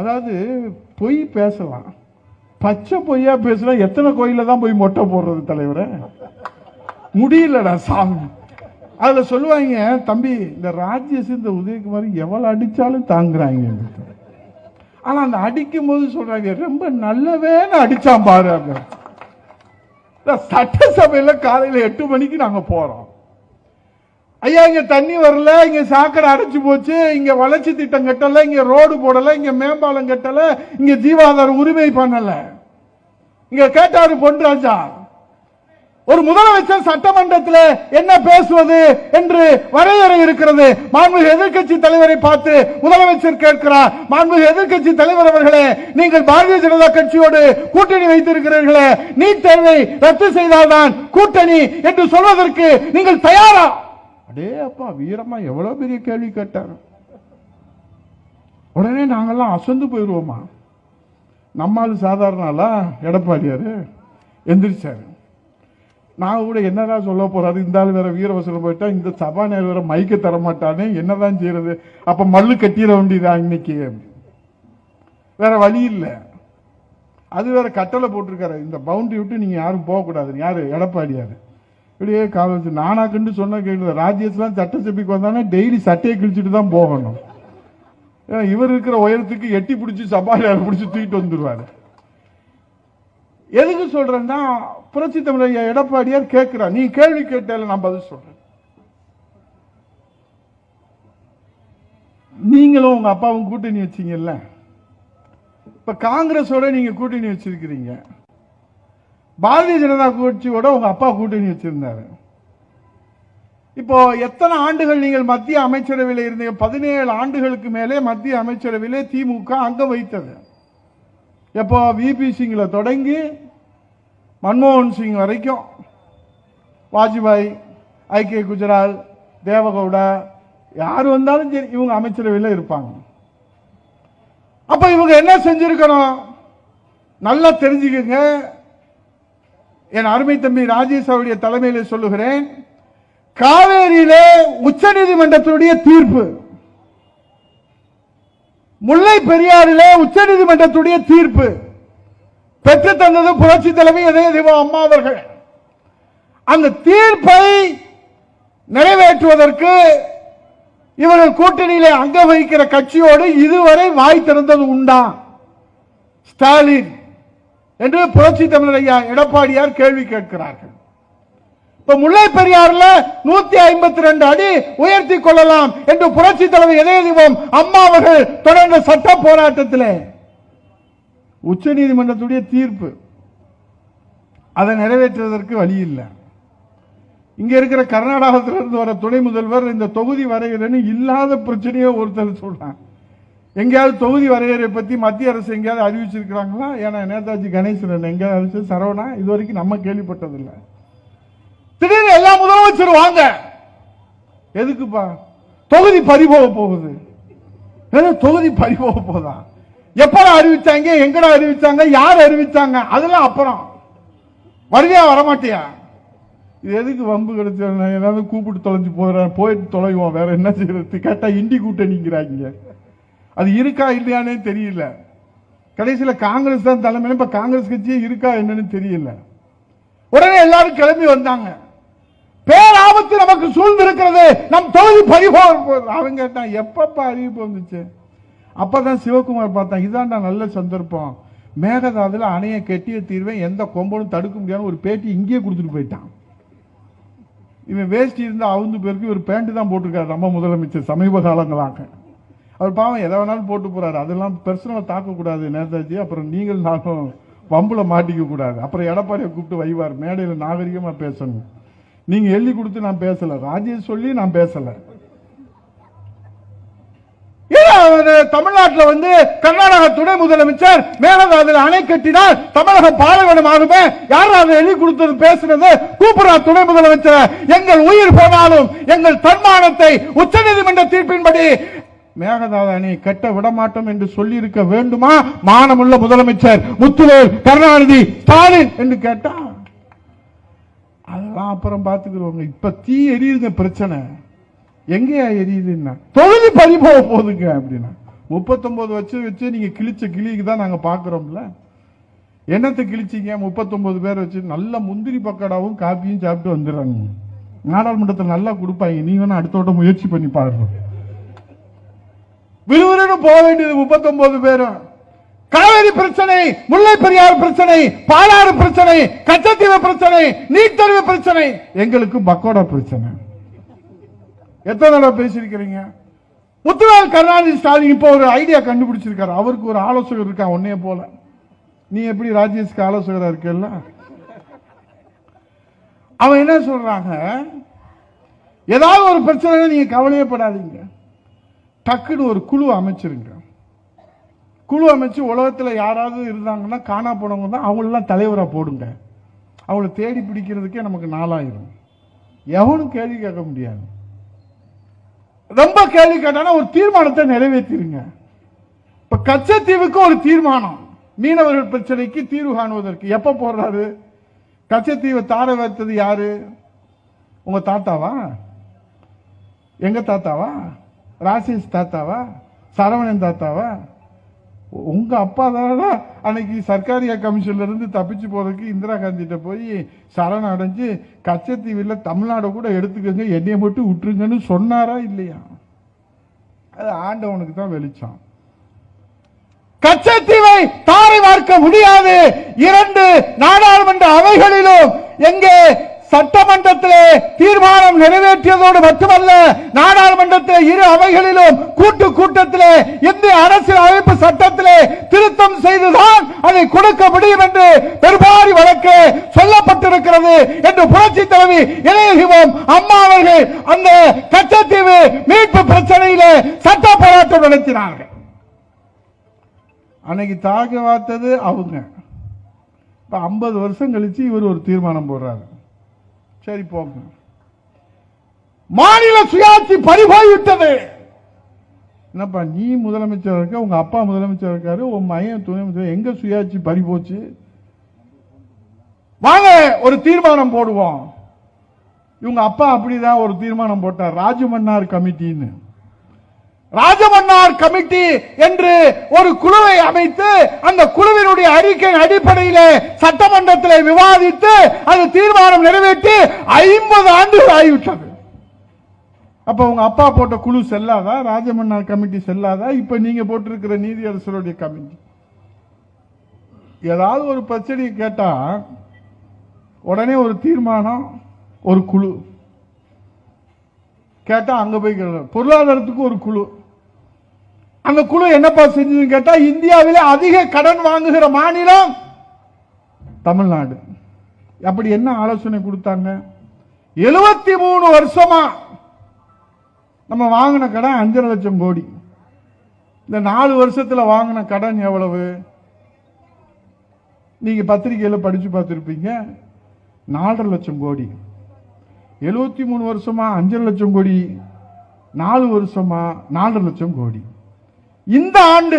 அதாவது பொய் பேசலாம், பச்சை பொய்யா பேசலாம். எத்தனை கோயில தான் போய் மொட்டை போடுறது தலைவரை? முடியலடா சாமி. அதுல சொல்லுவாங்க, தம்பி இந்த ராஜேஷ் இந்த உதயகுமார் எவ்வளவு அடிச்சாலும் தாங்குறாங்க. ஆனா அந்த அடிக்கும் போது சொல்றாங்க, ரொம்ப நல்லவேன்னு அடிச்சான் பாரு. சட்டசபையில காலையில 8 மணிக்கு நாங்க போறோம், ஐயா இங்க தண்ணி வரல, இங்க சாக்கடை அடைச்சு போச்சு, இங்க வளர்ச்சி திட்டம் கட்டல, இங்க ரோடு போடல, இங்க மேம்பாலம் கட்டல, இங்க ஜீவாதார உரிமை பண்ணல. இங்க கேட்டாரு பொன்ராஜா, ஒரு முதலமைச்சர் சட்டமன்றத்தில் என்ன பேசுவது என்று வரையறை இருக்கிறது. மாண்புமிகு எதிர்க்கட்சி தலைவரை பார்த்து முதலமைச்சர் கேட்கிறார், மாண்புமிகு எதிர்க்கட்சி தலைவர் அவர்களே, நீங்கள் பாரதிய ஜனதா கட்சியோடு கூட்டணி வைத்திருக்கிறீர்களே, நீட் தேர்வை ரத்து செய்தால்தான் கூட்டணி என்று சொல்வதற்கு நீங்கள் தயாரா? அடே அப்பா, வீரமா எவ்வளவு பெரிய கேள்வி கேட்டார். உடனே நாங்கெல்லாம் அசந்து போயிடுவோமா? நம்மால் சாதாரண எடப்பாடியாரு எந்திரிச்சாரு. நான் கூட என்னதான் சொல்ல போறாரு, இந்த ஆள் வேற வீரவசனம் போயிட்டா, இந்த சபாநாயகர் வேற மைக்க தர மாட்டானே, என்னதான் செய்யறது? அப்ப மல்லு கட்டிட வேண்டியதா இன்னைக்கு, வேற வழி இல்லை. அது வேற கட்டளை போட்டிருக்காரு, இந்த பவுண்டரி விட்டு நீங்க யாரும் போகக்கூடாது. யாரு? எடப்பாடியாரு. இப்படியே கால வச்சு நானா கண்டு சொன்ன கேள்வி, ராஜ்யஸ்லாம் சட்டசபைக்கு வந்தானே டெய்லி சட்டையை கிழிச்சிட்டு தான் போகணும். இவர் இருக்கிற உயரத்துக்கு எட்டி பிடிச்சி சபாநாயகர் பிடிச்சி தூக்கிட்டு வந்துருவாரு. எதுக்கு சொல்றேன்னா, புரட்சி தமிழர் எடப்பாடியார் கேட்கிறார், நீ கேள்வி கேட்டால நான் பதில் சொல்றேன். நீங்களும் உங்க அப்பாவும் கூட்டணி வச்சீங்கல்ல, இப்ப காங்கிரஸோட நீங்க கூட்டணி வச்சிருக்கிறீங்க, பாரதிய ஜனதா கட்சியோட உங்க அப்பா கூட்டணி வச்சிருந்தாரு. இப்போ எத்தனை ஆண்டுகள் நீங்கள் மத்திய அமைச்சரவையில் இருந்தீங்க? 17 ஆண்டுகளுக்கு மேலே மத்திய அமைச்சரவையிலே திமுக அங்கம் வைத்தது. எப்போ? விபி சிங்ல தொடங்கி மன்மோகன் சிங் வரைக்கும், வாஜ்பாய், ஐக்கிய குஜரால், தேவகவுடா, யார் வந்தாலும் சரி இவங்க அமைச்சரவையில் இருப்பாங்க. அப்ப இவங்க என்ன செஞ்சிருக்கணும்? நல்லா தெரிஞ்சுக்கங்க. என் அருமை தம்பி ராஜேஷ் அவருடைய தலைமையில் சொல்லுகிறேன், காவேரியிலே உச்ச நீதிமன்றத்தினுடைய தீர்ப்பு, முல்லை பெரியாறிலே உச்ச நீதிமன்றத்துடைய தீர்ப்பு பெற்று தந்தது புரட்சி தலைவி இதய அம்மா அவர்கள். அந்த தீர்ப்பை நிறைவேற்றுவதற்கு இவர்கள் கூட்டணியிலே அங்க வகிக்கிற கட்சியோடு இதுவரை வாய் திறந்தது உண்டா? ஸ்டாலின் என்று புரட்சி தமிழர் ஐயா எடப்பாடியார் கேள்வி கேட்கிறார்கள். இப்ப முல்லை பெரியாறுல 152 அடி உயர்த்தி கொள்ளலாம் என்று புரட்சி தலைவர் இதயம் அம்மா அவர்கள் தொடர்ந்த சட்ட போராட்டத்தில் உச்ச நீதிமன்றத்துடைய தீர்ப்பு, அதை நிறைவேற்றுவதற்கு வழி இல்லை. இங்க இருக்கிற கர்நாடகத்திலிருந்து வர துணை முதல்வர் இந்த தொகுதி வரையறை இல்லாத பிரச்சனையை ஒருத்தர் சொல்றான். எங்கேயாவது தொகுதி வரையறை பத்தி மத்திய அரசு எங்கேயாவது அறிவிச்சிருக்கிறாங்களா? ஏன்னா நேதாஜி கணேசன் எங்கேயாவது அறிவிச்சு, சரவணா இது வரைக்கும் நம்ம கேள்விப்பட்டதில்லை. திடீர்னு எல்லா முதலமைச்சரும் வாங்க, எதுக்குப்பா? தொகுதி பறிபோக போகுது. தொகுதி பறிபோக போதா? எப்படா அறிவிச்சாங்க? எங்கடா அறிவிச்சாங்க? யார் அறிவிச்சாங்க? அதெல்லாம் அப்புறம். வருவியா வரமாட்டியா? இது எதுக்கு வம்பு கிடைச்ச? ஏதாவது கூப்பிட்டு தொலைஞ்சு போயிட்டு தொலைவோம், வேற என்ன செய்யறது? கேட்டா இண்டி கூட்டணிங்கிறாங்க. அது இருக்கா இல்லையானே தெரியல. கடைசியில் காங்கிரஸ் தான் தலைமையில, இப்ப காங்கிரஸ் கட்சியே இருக்கா என்னன்னு தெரியல. உடனே எல்லாரும் கிளம்பி வந்தாங்க. பேராபத்து நமக்கு சூழ்ந்திருக்கிறது, நம் தொகுதி பறிபோக. அவங்க கேட்டான், எப்பப்பா அறிவிப்பு வந்துச்சு? அப்பதான் சிவகுமார் பார்த்தான், இதான்டா நல்ல சந்தர்ப்பம், மேகதாதுல அணையை கட்டிய தீர்வை எந்த கொம்பனும் தடுக்க முடியாத ஒரு பேட்டி இங்கேயே கொடுத்துட்டு போயிட்டான். இவன் வேஷ்டி இருந்தா அவுந்து பேருக்கு ஒரு பேண்ட் தான் போட்டிருக்காரு நம்ம முதலமைச்சர் சமீப காலங்களாக. அவர் பாவம் எதை வேணாலும் போட்டு போறாரு. அதெல்லாம் பெர்சனலா தாக்கக்கூடாது நேதாஜி, அப்புறம் நீங்கள் நானும் வம்புல மாட்டிக்க கூடாது. அப்புறம் எடப்பாடியை கூப்பிட்டு வைவார், மேடையில் நாகரிகமா பேசணும். நீங்க எழுதி கொடுத்து நான் பேசல, ராஜேஷ் சொல்லி நான் பேசல. தமிழ்நாட்டில் வந்து கர்நாடக துணை முதலமைச்சர் மேகதாதுல அணை கட்டினால் தமிழகம் பாலைவனம் ஆகுமே, யாரும் அதை எழுதி கொடுத்தது பேசுறது? கூப்பிடுறா துணை முதலமைச்சர், எங்கள் உயிர் போனாலும் எங்கள் தன்மானத்தை உச்சநீதிமன்ற தீர்ப்பின்படி மேகதாது அணை கட்ட விடமாட்டோம் என்று சொல்லி இருக்க வேண்டுமா மானமுள்ள முதலமைச்சர் முத்துவேல் கருணாநிதி ஸ்டாலின் என்று கேட்டா? அதெல்லாம் அப்புறம் பார்த்துக்கிறோங்க. இப்ப தீ எரியுதுங்க பிரச்சனை. எங்கேயா எரியுதுன்னா தொகுதி பறிபோக போகுதுங்க அப்படின்னா 39 வச்சு நீங்க கிழிச்ச கிளிக்கு தான் நாங்க பாக்குறோம்ல. என்னத்தை கிழிச்சிங்க? 39 பேர் வச்சு நல்ல முந்திரி பக்கடாவும் காப்பியும் சாப்பிட்டு வந்துடுறாங்க. நாடாளுமன்றத்தில் நல்லா கொடுப்பாங்க. நீங்க வேணா அடுத்த வட்டம் முயற்சி பண்ணி பாருங்க. விறுவிறுன்னு போக வேண்டியது 39 பேரும். காவிரி பிரச்சனை, முல்லை பெரியாறு பிரச்சனை, பாலாறு பிரச்சனை, கச்சத்தீவு பிரச்சனை, நீட் தேர்வு பிரச்சனை, எங்களுக்கு பக்கோடா பிரச்சனை. எத்தனை தடவை பேசியிருக்கிறீங்க? முத்துவேல் கருணாநிதி ஸ்டாலின் இப்ப ஒரு ஐடியா கண்டுபிடிச்சிருக்காரு. அவருக்கு ஒரு ஆலோசகர் இருக்கா, ஒன்னே போல நீ எப்படி ராஜேஷ்க்கு ஆலோசகரா இருக்கல? அவன் என்ன சொல்றாங்க, ஏதாவது ஒரு பிரச்சனை நீங்க கவலையப்படாதீங்க, டக்குன்னு ஒரு குழு அமைச்சிருங்க. குழு அமைச்சு உலகத்தில் யாராவது இருந்தாங்கன்னா காணா போனவங்க தான் அவங்களெல்லாம் தலைவராக போடுங்க. அவங்கள தேடி பிடிக்கிறதுக்கே நமக்கு நாளாயிரும். எவனும் கேள்வி கேட்க முடியாது. ரொம்ப கேள்வி கேட்டானா ஒரு தீர்மானத்தை நிறைவேற்றிருங்க. இப்ப கச்சத்தீவுக்கு ஒரு தீர்மானம், மீனவர்கள் பிரச்சனைக்கு தீர்வு காணுவதற்கு எப்ப போடுறாரு? கச்சத்தீவை தார வைத்தது யாரு? உங்க தாத்தாவா? எங்க தாத்தாவா? ராசேஷ் தாத்தாவா? சரவணன் தாத்தாவா? உங்க அப்பா தானே அன்னைக்கு சர்க்காரியா கமிஷன்ல இருந்து தப்பிச்சு போறதுக்கு இந்திரா காந்திட்ட போய் சரண் அடைஞ்சு கச்சத்தீவில் தமிழ்நாடு கூட எடுத்துக்கங்க, என்னைய மட்டும் விட்டுருங்கன்னு சொன்னாரா இல்லையா? அது ஆண்டவனுக்கு தான் வெளிச்சம். கச்சத்தீவை தாரை பார்க்க முடியாது. 2 நாடாளுமன்ற அவைகளிலும் எங்கே சட்டமன்றத்திலே தீர்மானம் நிறைவேற்றியதோடு மட்டுமல்ல, நாடாளுமன்றத்தில் 2 அவைகளிலும் கூட்டத்திலே இந்திய அரசியல் அமைப்பு சட்டத்திலே திருத்தம் செய்துதான் அதை கொடுக்க முடியும் என்று பெரும்பாரி வழக்கு சொல்லப்பட்டிருக்கிறது என்று புரட்சி தலைவி இளையசிவம் அம்மா அவர்கள் அந்த கச்சத்தீவு மீட்பு பிரச்சனையிலே சட்ட போராட்டம் நடத்தினார்கள். அன்னைக்கு தாக்க வார்த்தது அவங்க. இப்ப 50 வருஷம் கழிச்சு இவர் ஒரு தீர்மானம் போடுறாரு. சரி போங்க, மாநில சுயாட்சி பறிபோய்விட்டது. என்னப்பா நீ முதலமைச்சர் இருக்க, உங்க அப்பா முதலமைச்சர் இருக்காரு, உன் மையம் துணை முதலமைச்சர், எங்க சுயாட்சி பறிபோச்சு? வாங்க ஒரு தீர்மானம் போடுவோம். இவங்க அப்பா அப்படிதான் ஒரு தீர்மானம் போட்டார், ராஜமன்னார் கமிட்டின்னு. ராஜமன்னார் கமிட்டி என்று ஒரு குழுவை அமைத்து அந்த குழுவினுடைய அறிக்கையின் அடிப்படையில் சட்டமன்றத்தில் விவாதித்து அது தீர்மானம் நிறைவேற்றி 50 ஆண்டுகள் ஆகிவிட்டது. அப்ப உங்க அப்பா போட்ட குழு செல்லாதா? ராஜமன்னார் கமிட்டி செல்லாதா? இப்ப நீங்க போட்டிருக்கிற நீதியரசருடைய கமிட்டி ஏதாவது ஒரு பிரச்சனை கேட்டா உடனே ஒரு தீர்மானம், ஒரு குழு கேட்டா அங்க போய் பொருளாதாரத்துக்கு ஒரு குழு. அந்த குழு என்னப்பா செஞ்சு கேட்டா இந்தியாவிலே அதிக கடன் வாங்குகிற மாநிலம் தமிழ்நாடு. அப்படி என்ன ஆலோசனை கொடுத்தாங்க? 73 வருஷமா நம்ம வாங்கின கடன் 5.5 லட்சம் கோடி. இந்த 4 வருஷத்துல வாங்கின கடன் எவ்வளவு? நீங்க பத்திரிகையில படிச்சு பார்த்திருப்பீங்க, 4.5 லட்சம் கோடி. 73 வருஷமா 5.5 லட்சம் கோடி, 4 வருஷமா 4.5 லட்சம் கோடி. இந்த ஆண்டு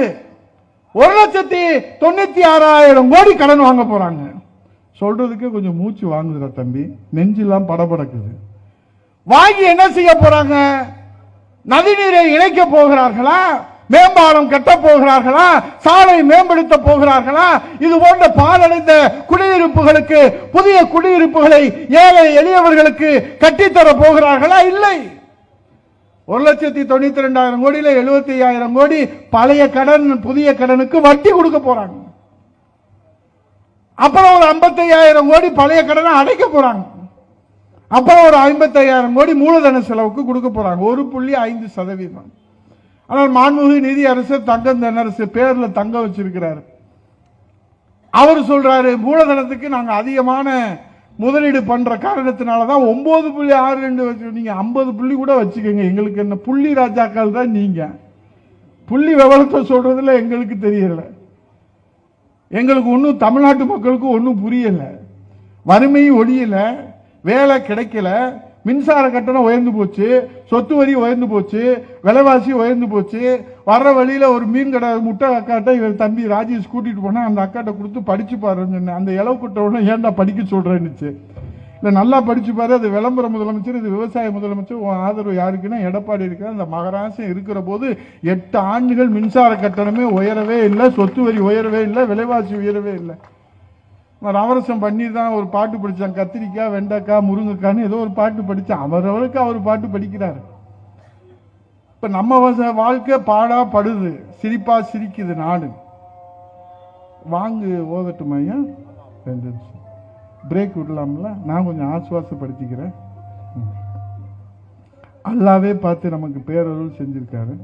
1,96,000 கோடி கடன் வாங்க போறாங்க. சொல்றதுக்கு கொஞ்சம் மூச்சு வாங்குதுடா தம்பி, நெஞ்செல்லாம் படபடக்குது. வாங்கி என்ன செய்ய போறாங்க? நதிநீரை இணைக்க போகிறார்களா? மேம்பாலம் கட்ட போகிறார்களா? சாலை மேம்படுத்த போகிறார்களா? இது போன்ற பாலடைந்த குடியிருப்புகளுக்கு புதிய குடியிருப்புகளை ஏழை எளியவர்களுக்கு கட்டித்தர போகிறார்களா? இல்லை. 1,92,000 கோடியில 75,000 கோடி பழைய கடன், புதிய கடனுக்கு வட்டி கொடுக்க போறாங்க. அப்புறம் ஒரு 55,000 கோடி பழைய கடனை அடைக்க போறாங்க. அப்புறம் ஒரு 55,000 கோடி மூலதன செலவுக்கு கொடுக்க போறாங்க, 1.5%. ஆனால் மாண்புமிகு நிதி அரசர் தங்கம் தென்னரசு பேர்ல தங்க வச்சிருக்கிறார். அவர் சொல்றாரு மூலதனத்துக்கு நாங்க அதிகமான முதலீடு பண்ற காரணத்தினாலதான் 9.62 வச்சு, நீங்க 50 புள்ளி கூட வச்சுக்கோங்க, எங்களுக்கு என்ன புள்ளி ராஜாக்கள் தான் நீங்க. புள்ளி விவரத்தை சொல்றதுல எங்களுக்கு தெரியல. எங்களுக்கு ஒன்னும் தமிழ்நாட்டு மக்களுக்கு ஒன்னும் புரியல. வறுமை ஒழியல, வேலை கிடைக்கல, மின்சார கட்டணம் உயர்ந்து போச்சு, சொத்து வரி உயர்ந்து போச்சு, விலைவாசி உயர்ந்து போச்சு. வர்ற வழியில ஒரு மீன் கடை முட்டை அக்காட்ட இவர் தம்பி ராஜேஷ் கூட்டிட்டு போனா அந்த அக்காட்ட கொடுத்து படிச்சு பாருன்னு சொன்னேன். அந்த இளவு குட்டவன ஏன்டா படிக்க சொல்றேன்னுச்சு. இல்ல நல்லா படிச்சு பாரு, அது விளம்பர முதலமைச்சர், இது விவசாய முதலமைச்சர், ஆதரவு யாருக்குன்னா எடப்பாடி இருக்கிற அந்த மகராசன் இருக்கிற போது 8 ஆண்டுகள் மின்சார கட்டணமே உயரவே இல்லை, சொத்து வரி உயரவே இல்லை, விலைவாசி உயரவே இல்லை. நவரசம் பண்ணி தான் ஒரு பாட்டு படிச்சான், கத்திரிக்காய் வெண்டைக்காய் முருங்கைக்கான்னு ஏதோ ஒரு பாட்டு படிச்சான். அவரவருக்கு அவர் பாட்டு படிக்கிறாரு. இப்ப நம்ம வாழ்க்கை பாடா படுது, சிரிப்பா சிரிக்குது நாடு. வாங்கு ஓதட்டுமா ஐயா? 2 நிமிஷம் பிரேக் விடலாம்ல? நான் கொஞ்சம் ஆசுவாசப்படுத்திக்கிறேன். அல்லாவே பார்த்து நமக்கு பேரருள் செஞ்சிருக்காரு.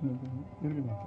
இருக்குண்ணா.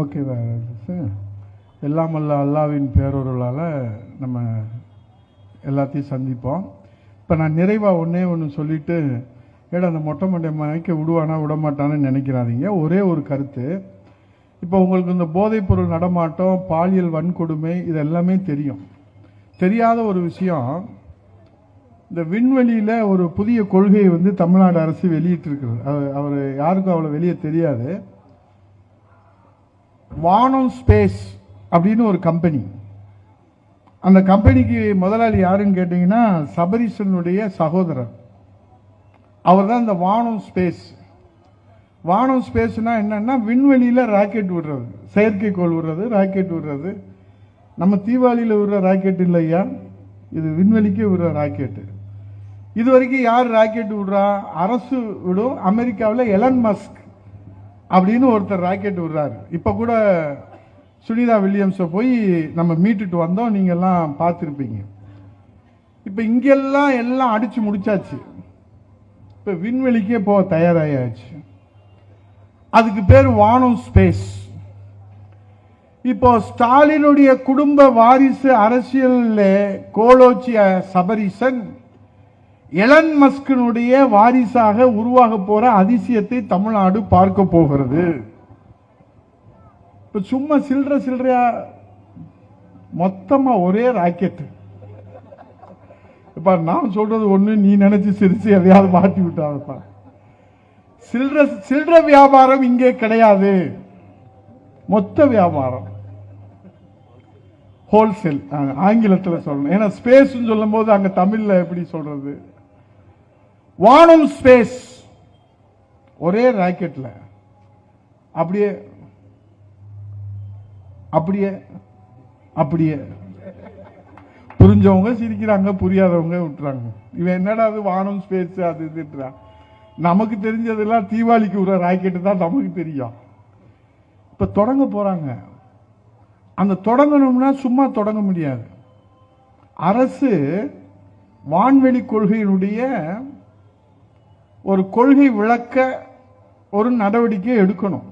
ஓகே, எல்லாம் அல்ல அல்லாவின் பேரொருளால் நம்ம எல்லாத்தையும் சந்திப்போம். இப்போ நான் நிறைவாக ஒன்று சொல்லிவிட்டு அந்த மொட்டை மண்டை மயக்க விடுவானா விடமாட்டான்னு நினைக்கிறாதீங்க. ஒரே ஒரு கருத்து, இப்போ உங்களுக்கு இந்த போதைப்பொருள் நடமாட்டம், பாலியல் வன்கொடுமை இது எல்லாமே தெரியும். தெரியாத ஒரு விஷயம், இந்த விண்வெளியில் ஒரு புதிய கொள்கையை தமிழ்நாடு அரசு வெளியிட்டிருக்கிறது. அவர் யாருக்கும் அவ்வளோ வெளியே தெரியாது. வானம் ஸ்பேஸ் அப்படின்னு ஒரு கம்பெனி. அந்த கம்பெனிக்கு முதலாளி யாருன்னு கேட்டீங்கன்னா சபரீசனுடைய சகோதரர். அவர் தான் இந்த வானம் ஸ்பேஸ். வானம் ஸ்பேஸ்னா என்னன்னா விண்வெளியில ராக்கெட் விடுறது, செயற்கைக்கோள் விடுறது, ராக்கெட் விடுறது. நம்ம தீபாவளியில் விடுற ராக்கெட் இல்லையா, இது விண்வெளிக்கே விடுற ராக்கெட்டு. இது வரைக்கும் யார் ராக்கெட் விடுறா? அரசு விடும். அமெரிக்காவில் எலன் மஸ்க் அப்படின்னு ஒருத்தர் ராக்கெட் விடுறாரு. இப்போ கூட சுனிதா வில்லியம்ஸை போய் நம்ம மீட்டுட்டு வந்தோம், நீங்க எல்லாம் பார்த்துருப்பீங்க. இப்போ இங்கெல்லாம் எல்லாம் அடிச்சு முடிச்சாச்சு. இப்போ விண்வெளிக்கே போக தயாராகியாச்சு. அதுக்கு பேர் வானம் ஸ்பேஸ். இப்போ ஸ்டாலினுடைய குடும்ப வாரிசு அரசியல் கோலோச்சி சபரீசன் எலன் மஸ்கினுடைய வாரிசாக உருவாக போற அதிசயத்தை தமிழ்நாடு பார்க்க போகிறது. இப்ப சும்மா சில்லறையா மொத்தமா ஒரே ராக்கெட். இப்ப நான் சொல்றது ஒண்ணு, நீ நினைச்சு சிரிச்சு எதையாவது மாட்டி விட்டாப்பா. சில்லற வியாபாரம் இங்கே கிடையாது, மொத்த வியாபாரம், ஹோல்சேல். ஆங்கிலத்தில் சொல்லணும், ஏன்னா ஸ்பேஸ் சொல்லும் போது அங்க தமிழ்ல எப்படி சொல்றது? வானம் ஸ்பேஸ் ஒரே ராக்கெட்ல அப்படியே அப்படியே அப்படியே. புரிஞ்சவங்க சிரிக்கிறாங்க, புரியாதவங்க விட்டுறாங்க. இவன் என்னடா அது வானம் ஸ்பேஸ் அது இதுன்றான். நமக்கு தெரிஞ்சதெல்லாம் தீபாவளிக்கு விடுற ராக்கெட்டு தான் நமக்கு தெரியும். இப்ப தொடங்க போறாங்க. அந்த தொடங்கணும்னா சும்மா தொடங்க முடியாது. அரசு வான்வெளி கொள்கையினுடைய ஒரு கொள்கை விளக்க ஒரு நடவடிக்கை எடுக்கணும்.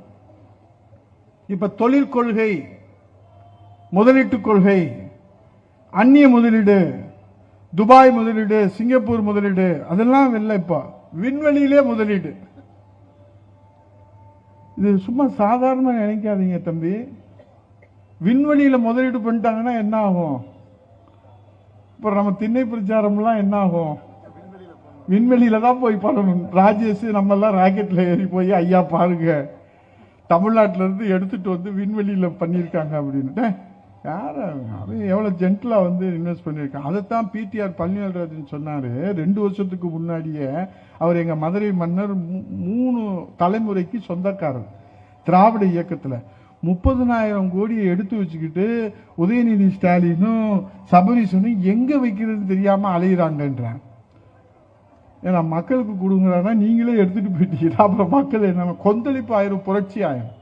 இப்ப தொழில் கொள்கை, முதலீட்டு கொள்கை, அந்நிய முதலீடு, துபாய் முதலீடு, சிங்கப்பூர் முதலீடு, அதெல்லாம் இல்லை. இப்ப விண்வெளியிலே முதலீடு. இது சும்மா சாதாரண நினைக்காதீங்க தம்பி. விண்வெளியில முதலீடு பண்ணிட்டாங்கன்னா என்ன ஆகும்? இப்ப நம்ம திண்ணை பிரச்சாரம்லாம் என்ன ஆகும்? விண்வெளியில தான் போய் பண்ணணும். ராஜேஷ் நம்ம எல்லாம் ராக்கெட்ல ஏறி போய் ஐயா பாருங்க தமிழ்நாட்டில இருந்து எடுத்துட்டு வந்து விண்வெளியில பண்ணியிருக்காங்க அப்படின்ட்டு யார் அவன் எவ்வளவு ஜென்டலா இன்வெஸ்ட் பண்ணியிருக்காங்க. அதைத்தான் பிடிஆர் பழனிவேல்ராஜன் சொன்னாரு 2 வருஷத்துக்கு முன்னாடியே. அவர் எங்க மதுரை மன்னர் 3 தலைமுறைக்கு சொந்தக்காரர். திராவிட இயக்கத்துல 30,000 கோடியை எடுத்து வச்சுக்கிட்டு உதயநிதி ஸ்டாலினும் சபரீசனும் எங்க வைக்கிறது தெரியாம அலையிறாங்கன்றான். ஏன்னா மக்களுக்கு கொடுங்கடா, நீங்களே எடுத்துட்டு போயிட்டீங்க, அப்புறம் மக்கள் என்ன கொந்தளிப்பு ஆயிரும், புரட்சி ஆயிரும்.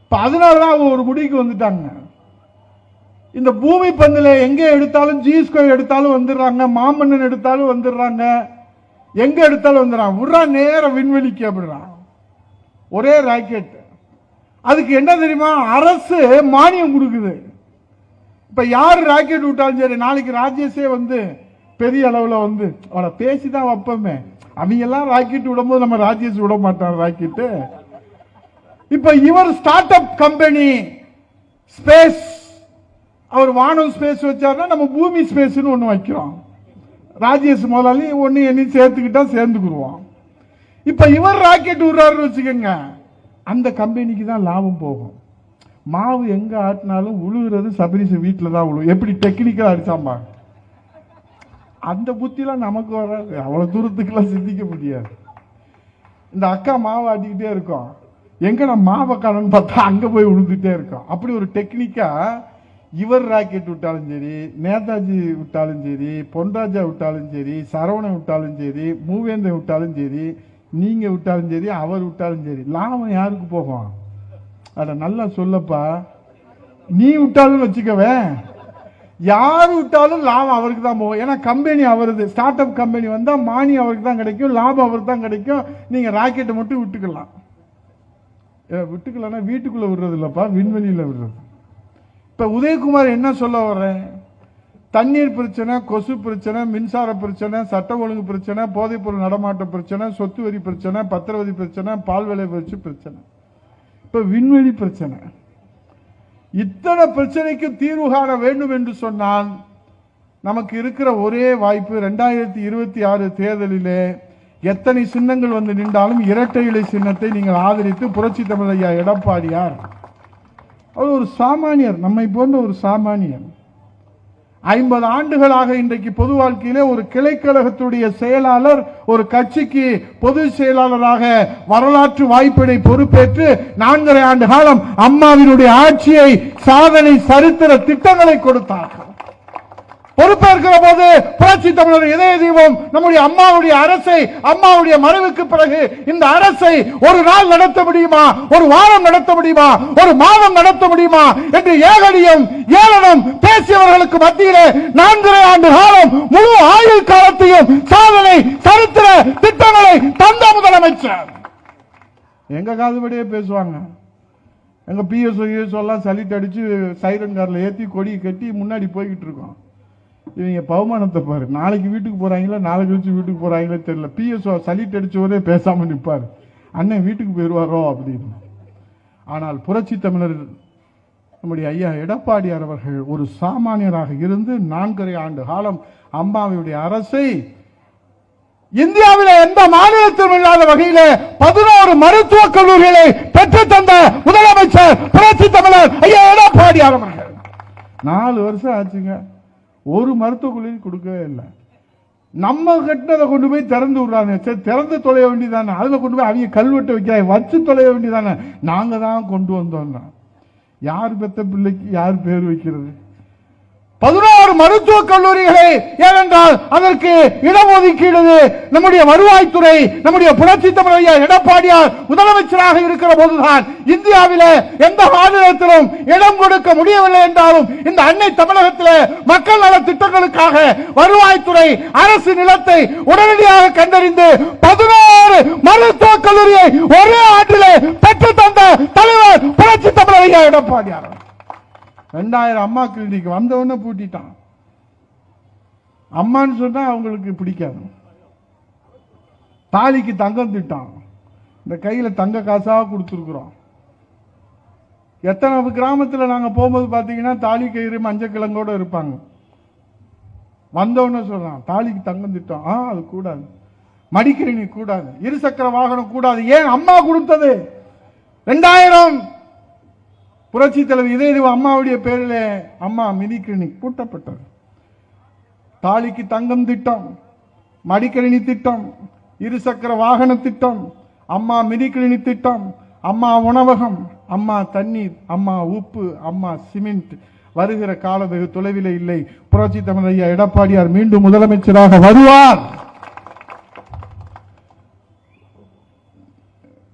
இப்ப அதனாலதான் ஒரு முடிவுக்கு வந்துட்டாங்க. இந்த பூமி பந்தில எங்க எடுத்தாலும் G2 எடுத்தாலும் வந்துடுறாங்க, மாமன்னன் எடுத்தாலும் வந்துடுறாங்க, எங்க எடுத்தாலும் வந்துடுறாங்க, விடுறா நேர விண்வெளிக்கு அப்படிறான். ஒரே ராக்கெட். அதுக்கு என்ன தெரியுமா, அரசு மானியம் கொடுக்குது. இப்ப யாரு ராக்கெட் விட்டாலும் சரி, நாளைக்கு ராஜேஷே வந்து பெரிய அளவுல வந்து அவளை பேசிதான் வைப்போமே, அவங்க எல்லாம் ராக்கெட் விடும்போது நம்ம ராஜேஷ் விட மாட்டான் ராக்கெட்டு. இப்ப இவர் ஸ்டார்ட் அப் கம்பெனி ஸ்பேஸ், அவர் வானம் ஸ்பேஸ் வச்சாருன்னா நம்ம பூமி ஸ்பேஸ் ஒண்ணு வைக்கிறோம். ராஜேஷ் முதலாளி ஒன்னு எண்ணி சேர்த்துக்கிட்டா சேர்ந்துக்குருவோம். இப்ப இவர் ராக்கெட் விடுறாருன்னு வச்சுக்கோங்க, அந்த கம்பெனிக்கு தான் லாபம் போகும். மாவு எங்க ஆட்டினாலும் உழுகுறது சபரிசு வீட்டுல தான் உழு. எப்படி டெக்னிக்கலா அடிச்சாம்பா, அந்த புத்திலாம் நமக்கு வராது, அவ்வளவு தூரத்துக்குலாம் சிந்திக்க முடியாது. இந்த அக்கா மாவு ஆட்டிக்கிட்டே இருக்கோம், எங்க நான் மாவை காணன்னு பார்த்தா அங்க போய் உழுந்துட்டே இருக்கோம். அப்படி ஒரு டெக்னிக்கா இவர் ராக்கெட் விட்டாலும் சரி, நேதாஜி விட்டாலும் சரி, பொன்ராஜா விட்டாலும் சரி, சரவணன் விட்டாலும் சரி, மூவேந்தன் விட்டாலும் சரி, நீங்க விட்டாலும் சரி, அவர் விட்டாலும் சரி, லாபம் யாருக்கு போகும்? அட நல்லா சொல்லப்பா, நீ விட்டாலும் வச்சுக்கவேன், யாரு விட்டாலும் லாபம் அவருக்கு தான் போகும். ஏன்னா கம்பெனி அவருது, ஸ்டார்ட் அப் கம்பெனி வந்தா மானியம் அவருக்கு தான் கிடைக்கும், லாபம் அவருக்கு தான் கிடைக்கும். நீங்க ராக்கெட்டை மட்டும் விட்டுக்கலாம். விட்டுக்கலன்னா வீட்டுக்குள்ள விடுறது இல்லப்பா, விண்வெளியில விடுறது. இப்ப உதயகுமார் என்ன சொல்ல வர்றேன், தண்ணீர் பிரச்சனை, கொசு பிரச்சனை, மின்சார பிரச்சனை, சட்ட ஒழுங்கு பிரச்சனை, போதைப்பொருள் நடமாட்ட பிரச்சனை, சொத்து வரி பிரச்சனை, பத்திரவதி பிரச்சனை, பால் விலை பிரச்சனை, இப்ப விண்வெளி பிரச்சனை. இத்தனை பிரச்சனைக்கு தீர்வு காண வேண்டும் என்று சொன்னால் நமக்கு இருக்கிற ஒரே வாய்ப்பு 2026 தேர்தலிலே எத்தனை சின்னங்கள் வந்து நின்றாலும் இரட்டை இலை சின்னத்தை நீங்கள் ஆதரித்து புரட்சி தமிழ் ஐயா எடப்பாடியார், அவர் ஒரு சாமானியர், நம்மை போன்ற ஒரு சாமானியர், 50 ஆண்டுகளாக இன்றைக்கு பொது வாழ்க்கையிலே ஒரு கிளைக்கழகத்துடைய செயலாளர், ஒரு கட்சிக்கு பொதுச் செயலாளராக வரலாற்று வாய்ப்பினை பொறுப்பேற்று 4.5 ஆண்டு காலம் அம்மாவினுடைய ஆட்சியை சாதனை சரித்திர திட்டங்களை கொடுத்தார்கள். பொறுப்பேற்கிற போது புரட்சி தமிழர் இதய தீபம் நம்முடைய அம்மாவுடைய அரசை, அம்மாவுடைய மறைவுக்கு பிறகு இந்த அரசை ஒரு நாள் நடத்த முடியுமா, ஒரு வாரம் நடத்த முடியுமா, ஒரு மாதம் நடத்த முடியுமா என்று ஏகடியும் ஏளனம் பேசியவர்களுக்கு மத்தியிலே 4.5 ஆண்டு காலம் முழு ஆயுள் காலத்தையும் சாதனை சரித்திர திட்டங்களை தந்த முதலமைச்சர். எங்க காதுபடியே பேசுவாங்க. எங்க பிஎஸ் எல்லாம் சலிட் அடிச்சு சைரன் கார்ல ஏத்தி கொடி கட்டி முன்னாடி போய்கிட்டு இருக்கோம். இவங்க பகுமானத்தை பாரு, நாளைக்கு வீட்டுக்கு போறாங்களா நாளைக்கு கழிச்சு வீட்டுக்கு போறாங்களே தெரியல. பிஎஸ்ஓ சலிட் அடிச்சவரே பேசாம நிற்பாரு, அண்ணன் வீட்டுக்கு போயிருவாரோ அப்படின்னு. ஆனால் புரட்சி தமிழர் நம்முடைய ஐயா எடப்பாடியார் அவர்கள் ஒரு சாமானியராக இருந்து 4.5 ஆண்டு காலம் அம்மாவுடைய அரசை இந்தியாவில் எந்த மாநிலத்திலும் இல்லாத வகையில 11 மருத்துவக் கல்லூரிகளை பெற்று தந்த முதலமைச்சர் புரட்சி தமிழர் ஐயா எடப்பாடியார் அவர்கள். 4 வருஷம் ஆச்சுங்க, ஒரு மருத்துவக் கல்லூரி கொடுக்கவே இல்லை. நம்ம கட்டினதை கொண்டு போய் திறந்து விடுறாங்க, சரி திறந்து தொலைய வேண்டியதானே, அதுல கொண்டு போய் அவங்க கல்வெட்டு வைக்கிறாங்க, வச்சு தொலைய வேண்டியதானே. நாங்க தான் கொண்டு வந்தோம். யார் பெத்த பிள்ளைக்கு யார் பேர் வைக்கிறது? 11 மருத்துவக் கல்லூரிகளை, ஏனென்றால் அதற்கு இடஒதுக்கீடு நம்முடைய வருவாய்த்துறை, நம்முடைய புரட்சி தமிழ் ஐயா எடப்பாடியார் முதலமைச்சராக இருக்கிற போதுதான் இந்தியாவிலே எந்த மாநிலத்திலும் இடம் கொடுக்க முடியவில்லை என்றாலும் இந்த அன்னை தமிழகத்திலே மக்கள் நல திட்டங்களுக்காக வருவாய்த்துறை அரசு நிலத்தை உடனடியாக கண்டறிந்து 11 மருத்துவக் கல்லூரியை ஒரே ஆண்டிலே பெற்று தந்த தலைவர் புரட்சி தமிழ் ஐயா எடப்பாடியார். 2000 அம்மா கிளினிக் வந்தவொடனே பூட்டிட்டான். அம்மான்னு சொன்னா அவங்களுக்கு பிடிக்காது. தாலிக்கு தங்கம் திட்டம், இந்த கையில தங்க காசா கொடுத்துருக்குறோம். எத்தனை கிராமத்தில் நாங்க போகும்போது பாத்தீங்கன்னா தாலி கயிறு மஞ்சள் கிழங்கோட இருப்பாங்க. வந்தவொடனே சொல்றான் தாலிக்கு தங்கம் திட்டம், அது கூடாது, மடிக்கணினி கூடாது, இருசக்கர வாகனம் கூடாது. ஏன்? அம்மா கொடுத்தது. 2000 புரட்சி தலைவர் இதய அம்மாவுடைய பேரில் அம்மா மினி கிளினிக் பூட்டப்பட்டது. தாலிக்கு தங்கம் திட்டம், மடிக்கணினி திட்டம், இருசக்கர வாகன திட்டம், அம்மா மினி கிளினிக் திட்டம், அம்மா உணவகம், அம்மா தண்ணீர், அம்மா உப்பு, அம்மா சிமெண்ட். வருகிற கால வெகு தொலைவில் இல்லை. புரட்சி தமிழ் ஐயா எடப்பாடியார் மீண்டும் முதலமைச்சராக வருவார்.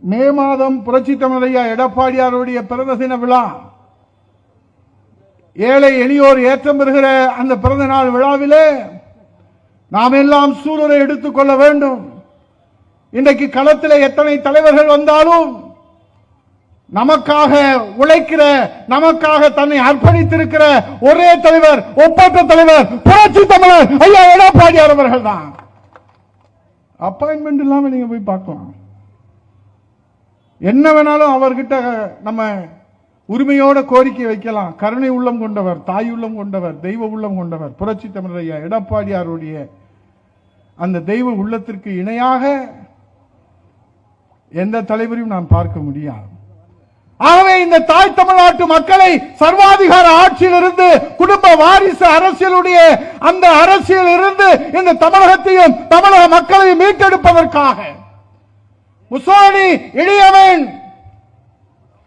மே மாதம் புரட்சி தமிழர் ஐயா எடப்பாடியாருடைய பிறந்த தின விழா, ஏழை எளியோர் ஏற்றம் பெறுகிற அந்த பிறந்த நாள் விழாவிலே நாம் எல்லாம் சூளுரை எடுத்துக் கொள்ள வேண்டும். இன்றைக்கு களத்தில் எத்தனை தலைவர்கள் வந்தாலும் நமக்காக உழைக்கிற, நமக்காக தன்னை அர்ப்பணித்திருக்கிற ஒரே தலைவர், ஒப்பற்ற தலைவர் புரட்சி தமிழர் ஐயா எடப்பாடியார் அவர்கள் தான். அப்பாயின்மெண்ட் இல்லாம நீங்க போய் பார்க்கலாம். என்ன வேணாலும் அவர்கிட்ட நம்ம உரிமையோட கோரிக்கை வைக்கலாம். கருணை உள்ளம் கொண்டவர், தாய் உள்ளம் கொண்டவர், தெய்வ உள்ளம் கொண்டவர் புரட்சி தமிழர் ஐயா எடப்பாடியாருடைய அந்த தெய்வ உள்ளத்திற்கு இணையாக எந்த தலைவரையும் நாம் பார்க்க முடியாது. ஆகவே இந்த தாய் தமிழ்நாட்டு மக்களை சர்வாதிகார ஆட்சியிலிருந்து, குடும்ப வாரிசு அரசியலுடைய அந்த அரசியல் இருந்து இந்த தமிழகத்தையும் தமிழக மக்களையும் மீட்டெடுப்பதற்காக முசோலினி, இடியவன்,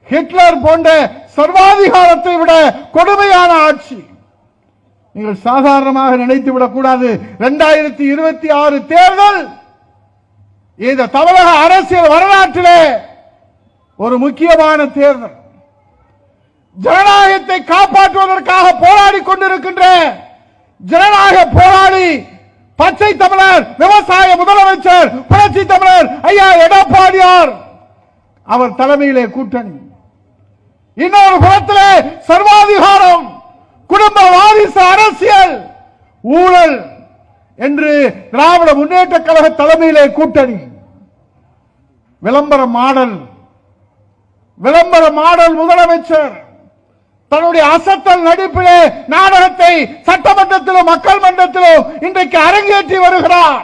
ஹிட்லர் போன்ற சர்வாதிகாரத்தை விட கொடுமையான ஆட்சி நீங்கள் சாதாரணமாக நினைத்துவிடக் கூடாது. 2026 தேர்தல் இந்த தமிழக அரசியல் வரலாற்றிலே ஒரு முக்கியமான தேர்தல். ஜனநாயகத்தை காப்பாற்றுவதற்காக போராடி கொண்டிருக்கின்ற ஜனநாயக போராடி பச்சை தமிழர் விவசாய முதலமைச்சர் புரட்சி தமிழர் ஐயா எடப்பாடியார் அவர் தலைமையிலே கூட்டணி. இன்னொரு புறத்திலே சர்வாதிகாரம், குடும்ப வாரிசு அரசியல், ஊழல் என்று திராவிட முன்னேற்ற கழக தலைமையிலே கூட்டணி. விளம்பர மாடல் முதலமைச்சர் தன்னுடைய அசத்தல் நடிப்பிலே நாடகத்தை சட்டமன்றத்திலும் மக்கள் மன்றத்திலும் இன்றைக்கு அரங்கேற்றி வருகிறார்.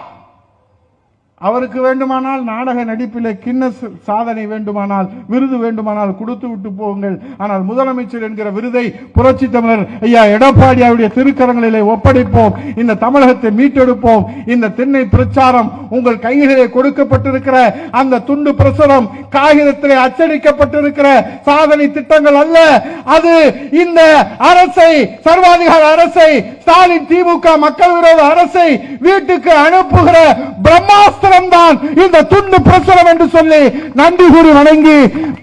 அவருக்கு வேண்டுமானால் நாடக நடிப்பிலே கின்னஸ் சாதனை வேண்டுமானால், விருது வேண்டுமானால் கொடுத்து விட்டு போங்கள். ஆனால் முதலமைச்சர் என்கிற விருதை புரட்சி தமிழர் ஐயா எடப்பாடியாருடைய திருக்கரங்களிலே ஒப்படைப்போம். இந்த தமிழகத்தை மீட்டெடுப்போம். இந்த திண்ணை பிரச்சாரம் உங்கள் கைகளிலே கொடுக்கப்பட்டிருக்கிற அந்த துண்டு பிரசுரம், காகிதத்திலே அச்சடிக்கப்பட்டிருக்கிற சாதனை திட்டங்கள் அல்ல. அது இந்த அரசை, சர்வாதிகார அரசை, ஸ்டாலின் திமுக மக்கள் விரோத அரசை வீட்டுக்கு அனுப்புகிற பிரம்மாஸ்திரம் தான் இந்த துண்டு பிரசுரம் என்று சொல்லி நன்றி கூறி வணங்கி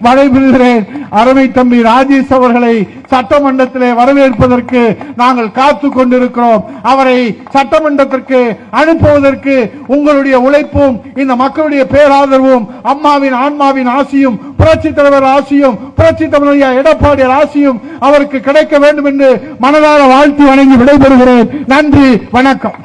விடைபெறுகிறேன். அருமை தம்பி ராஜேஷ் அவர்களை சட்டமன்றத்திலே வரவேற்பதற்கு நாங்கள் காத்துக் கொண்டிருக்கிறோம். அவரை சட்டமன்றத்திற்கு அனுப்புவதற்கு உங்களுடைய உழைப்பும் இந்த மக்களுடைய பேராதரவும், அம்மாவின் ஆன்மாவின் ஆசியும், புரட்சி தலைவர் ஆசியும், புரட்சி தமிழர் எடப்பாடியார் ஆசியும் அவருக்கு கிடைக்க வேண்டும் என்று மனதார வாழ்த்து வணங்கி விடைபெறுகிறேன். நன்றி, வணக்கம்.